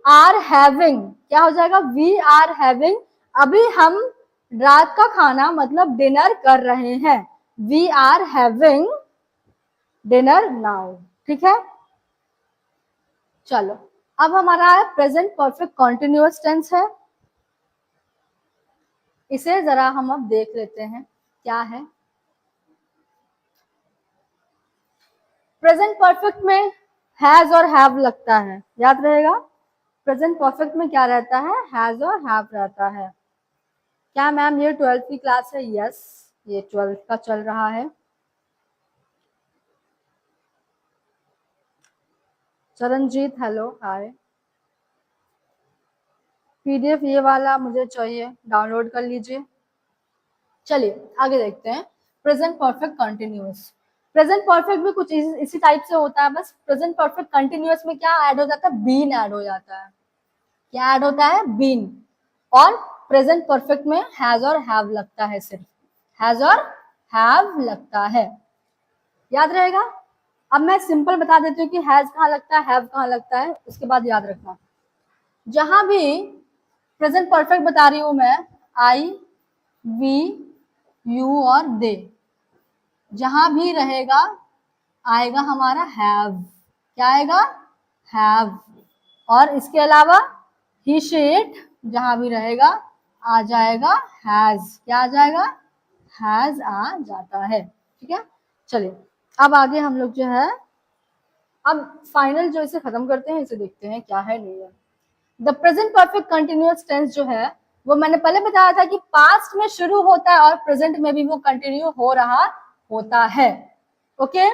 आर हैविंग, क्या हो जाएगा, वी आर हैविंग, अभी हम रात का खाना मतलब डिनर कर रहे हैं, we are having dinner now. ठीक है, चलो अब हमारा प्रेजेंट परफेक्ट कॉन्टिन्यूअस टेंस है, इसे जरा हम अब देख लेते हैं क्या है। प्रेजेंट परफेक्ट में हैज और हैव लगता है, याद रहेगा। प्रेजेंट परफेक्ट में क्या रहता है, हैज और हैव रहता है। क्या मैम ये 12th की क्लास है? यस, ये 12th का चल रहा है। Charanjit hello hi. PDF ये वाला मुझे चाहिए, डाउनलोड कर लीजिए। चलिए आगे देखते हैं। Present perfect continuous, present perfect भी कुछ इसी टाइप से होता है, बस प्रेजेंट परफेक्ट कंटिन्यूअस में क्या ऐड हो जाता है, बीन ऐड हो जाता है। क्या ऐड होता है, बीन। और प्रेजेंट परफेक्ट में हैज और हैव लगता है, सिर्फ हैज और हैव लगता है, याद रहेगा। अब मैं सिंपल बता देती हूँ कि हैज कहाँ लगता है, हैव कहाँ लगता है, उसके बाद याद रखना। जहां भी प्रेजेंट परफेक्ट बता रही हूं मैं, आई वी यू और दे, जहां भी रहेगा आएगा हमारा हैव, क्या आएगा, हैव। और इसके अलावा ही शी इट जहां भी रहेगा आ जाएगा हैज, क्या आ जाएगा, हैज आ जाता है। ठीक है, चलिए अब आगे हम लोग जो है अब फाइनल जो इसे खत्म करते हैं, इसे देखते हैं क्या है नहीं है। The present perfect continuous tense जो है वो मैंने पहले बताया था कि पास्ट में शुरू होता है और प्रेजेंट में भी वो कंटिन्यू हो रहा होता है। ओके,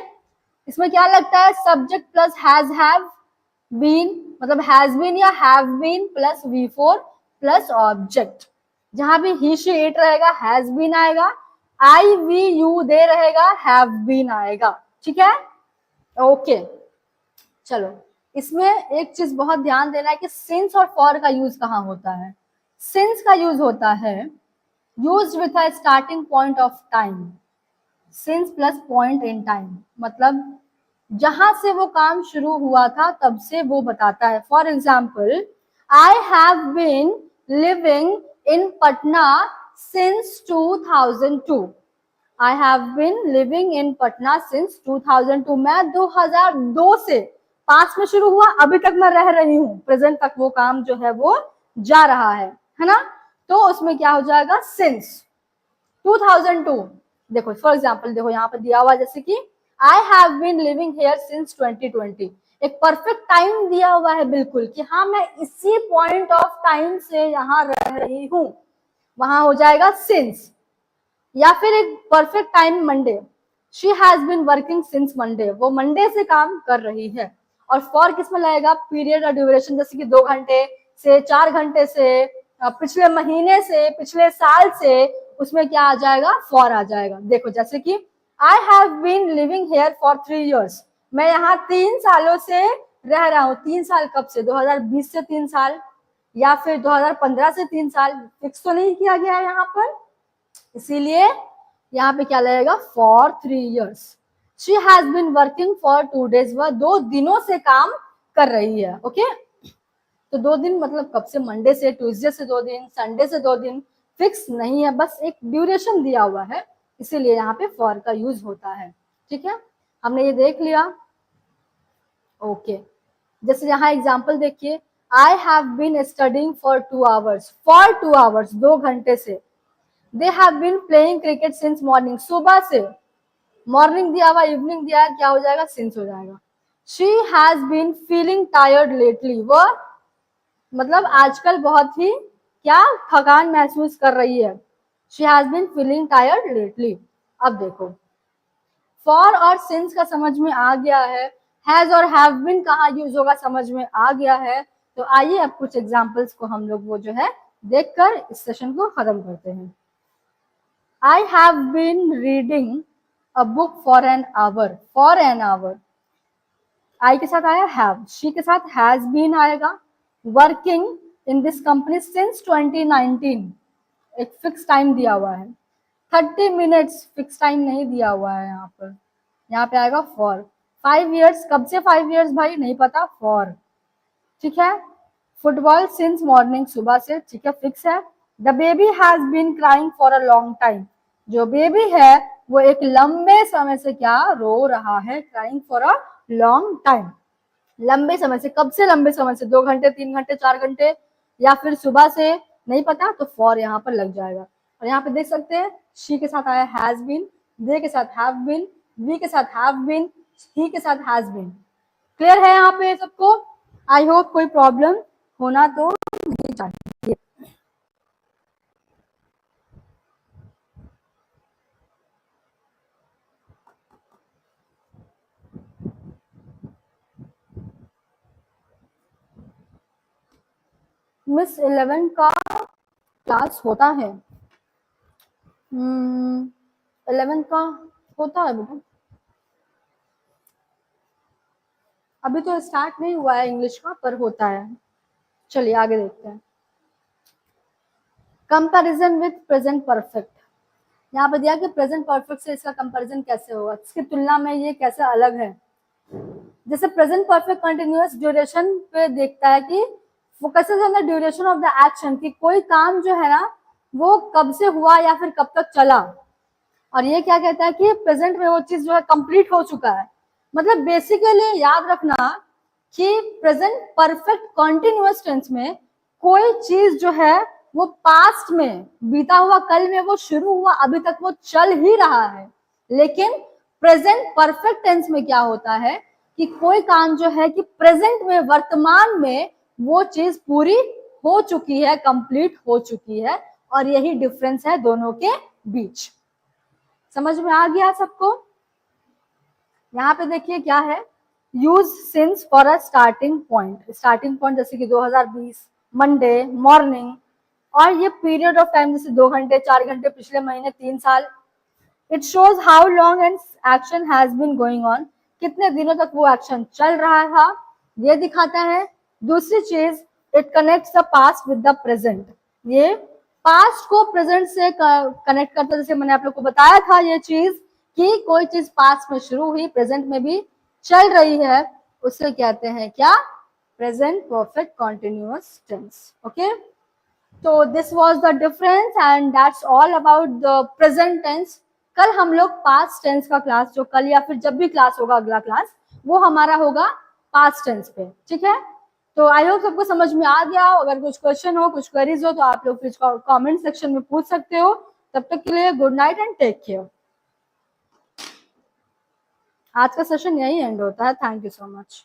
इसमें क्या लगता है, subject plus has have been, मतलब हैज बीन या have been plus V4 plus object. जहां भी ही शी इट रहेगा हैज बीन आएगा, आई वी यू दे रहेगा हैव बीन आएगा। ठीक है, ओके। चलो इसमें एक चीज बहुत ध्यान देना है कि सिंस और फॉर का यूज कहाँ होता है। सिंस का यूज होता है use with a starting point of time, since plus point in time, मतलब जहां से वो काम शुरू हुआ था तब से वो बताता है। For example, I have been living in Patna since 2002, I have been living in Patna since 2002, मैं 2002 से, पास में शुरू हुआ अभी तक मैं रह रही हूँ, प्रेजेंट तक वो काम जो है वो जा रहा है ना। तो उसमें क्या हो जाएगा, सिंस 2002। देखो फॉर एग्जाम्पल, देखो यहाँ पर दिया हुआ जैसे कि I have been living here since 2020, एक परफेक्ट टाइम दिया हुआ है बिल्कुल कि हाँ मैं इसी पॉइंट ऑफ टाइम से यहाँ रह रही हूँ, वहां हो जाएगा सिंस। या फिर एक perfect time Monday, she has been working since Monday, वो मंडे से काम कर रही है। और फॉर किस में लगेगा, पीरियड और ड्यूरेशन, जैसे कि 2 घंटे से 4 घंटे से, पिछले महीने से, पिछले साल से, उसमें क्या आ जाएगा, फॉर आ जाएगा। देखो जैसे कि I have been living here for 3 years, मैं यहाँ 3 सालों से रह रहा हूँ। 3 साल कब से, 2020 से 3 साल, या फिर 2015 से 3 साल, फिक्स तो नहीं किया गया है यहाँ पर, इसीलिए यहाँ पे क्या लगेगा, for 3 years। She has been working for 2 days, वह 2 दिनों से काम कर रही है। ओके, तो 2 दिन मतलब कब से, मंडे से, ट्यूसडे से 2 दिन, संडे से 2 दिन, फिक्स नहीं है, बस एक ड्यूरेशन दिया हुआ है, इसीलिए यहाँ पे फॉर का यूज होता है। ठीक है, हमने ये देख लिया। ओके, जैसे यहाँ एग्जाम्पल देखिए, I have been studying for 2 hours, for 2 hours, 2 घंटे से। They have been playing cricket since morning, सुबह से, मॉर्निंग दिया हुआ, इवनिंग दिया है, क्या हो जाएगा, सिंस हो जाएगा। She has been feeling tired lately, वह मतलब आजकल बहुत ही क्या थकान महसूस कर रही है। She has been feeling tired lately. अब देखो, फॉर और सिंस का समझ में आ गया है, हैज और हैव बीन कहाँ यूज होगा समझ में आ गया है। तो आइए अब कुछ एग्जाम्पल्स को हम लोग वो जो है देखकर इस सेशन को खत्म करते हैं। I have been reading a book for an hour, for an hour। I के साथ आया have, she के साथ has been आएगा। Working in this company since 2019, एक फिक्स टाइम दिया हुआ है। 30 minutes फिक्स टाइम नहीं दिया हुआ है यहाँ पर, यहाँ पे आएगा for। 5 years, कब से 5 years भाई नहीं पता, for। ठीक है, फुटबॉल सिंस मॉर्निंग, सुबह से, ठीक है, फिक्स है। The baby has been crying for a long time, जो बेबी है वो एक लंबे समय से क्या रो रहा है, crying for a long time, लंबे समय से, कब से लंबे समय से, 2 घंटे, 3 घंटे, 4 घंटे, या फिर सुबह से, नहीं पता, तो फॉर यहाँ पर लग जाएगा। और यहाँ पे देख सकते हैं, शी के साथ आया हैज बीन, दे के साथ हैव बीन, वी के साथ हैव बीन, ही के साथ हैज बीन। क्लियर है यहाँ पे सबको? आई होप कोई प्रॉब्लम होना तो नहीं चाहिए। मिस 11 का क्लास होता है, 11 का होता है बेटा, अभी तो स्टार्ट नहीं हुआ है इंग्लिश का, पर होता है। चलिए आगे देखते हैं। कंपैरिजन विथ प्रेजेंट परफेक्ट, यहाँ पे दिया कि प्रेजेंट परफेक्ट से इसका कंपैरिजन कैसे होगा, इसकी तुलना में ये कैसे अलग है। जैसे प्रेजेंट परफेक्ट कंटिन्यूअस ड्यूरेशन पे देखता है कि focuses on the duration of the action, कि कोई काम जो है ना वो कब से हुआ या फिर कब तक चला। और ये क्या कहता है कि प्रेजेंट में वो चीज जो है कंप्लीट हो चुका है। मतलब बेसिकली याद रखना कि प्रेजेंट परफेक्ट कॉन्टिन्यूअस टेंस में कोई चीज जो है वो पास्ट में, बीता हुआ कल में वो शुरू हुआ, अभी तक वो चल ही रहा है। लेकिन प्रेजेंट परफेक्ट टेंस में क्या होता है कि कोई काम जो है कि प्रेजेंट में, वर्तमान में वो चीज पूरी हो चुकी है, कंप्लीट हो चुकी है। और यही डिफरेंस है दोनों के बीच। समझ में आ गया सबको? यहाँ पे देखिए क्या है, use since for a starting point, starting point जैसे कि 2020, मंडे, मॉर्निंग, और ये पीरियड ऑफ टाइम जैसे 2 घंटे, 4 घंटे, पिछले महीने, 3 साल। It shows how long an action has been going on, कितने दिनों तक वो एक्शन चल रहा था, ये दिखाता है। दूसरी चीज, it connects the past with the present, ये पास्ट को प्रेजेंट से कनेक्ट करता है। जैसे मैंने आप लोग को बताया था ये चीज कि कोई चीज पास्ट में शुरू हुई, प्रेजेंट में भी चल रही है, उसे कहते हैं क्या, present perfect continuous tense. Okay, तो this was the difference and that's all about the present tense. कल हम लोग पास्ट टेंस का क्लास, जो कल या फिर जब भी क्लास होगा अगला क्लास, वो हमारा होगा पास्ट टेंस पे। ठीक है, तो आई होप सबको समझ में आ गया। अगर कुछ क्वेश्चन हो, कुछ क्वेरीज हो, तो आप लोग प्लीज कमेंट सेक्शन में पूछ सकते हो। तब तक के लिए good night and take care. आज का सेशन यही एंड होता है। Thank you so much.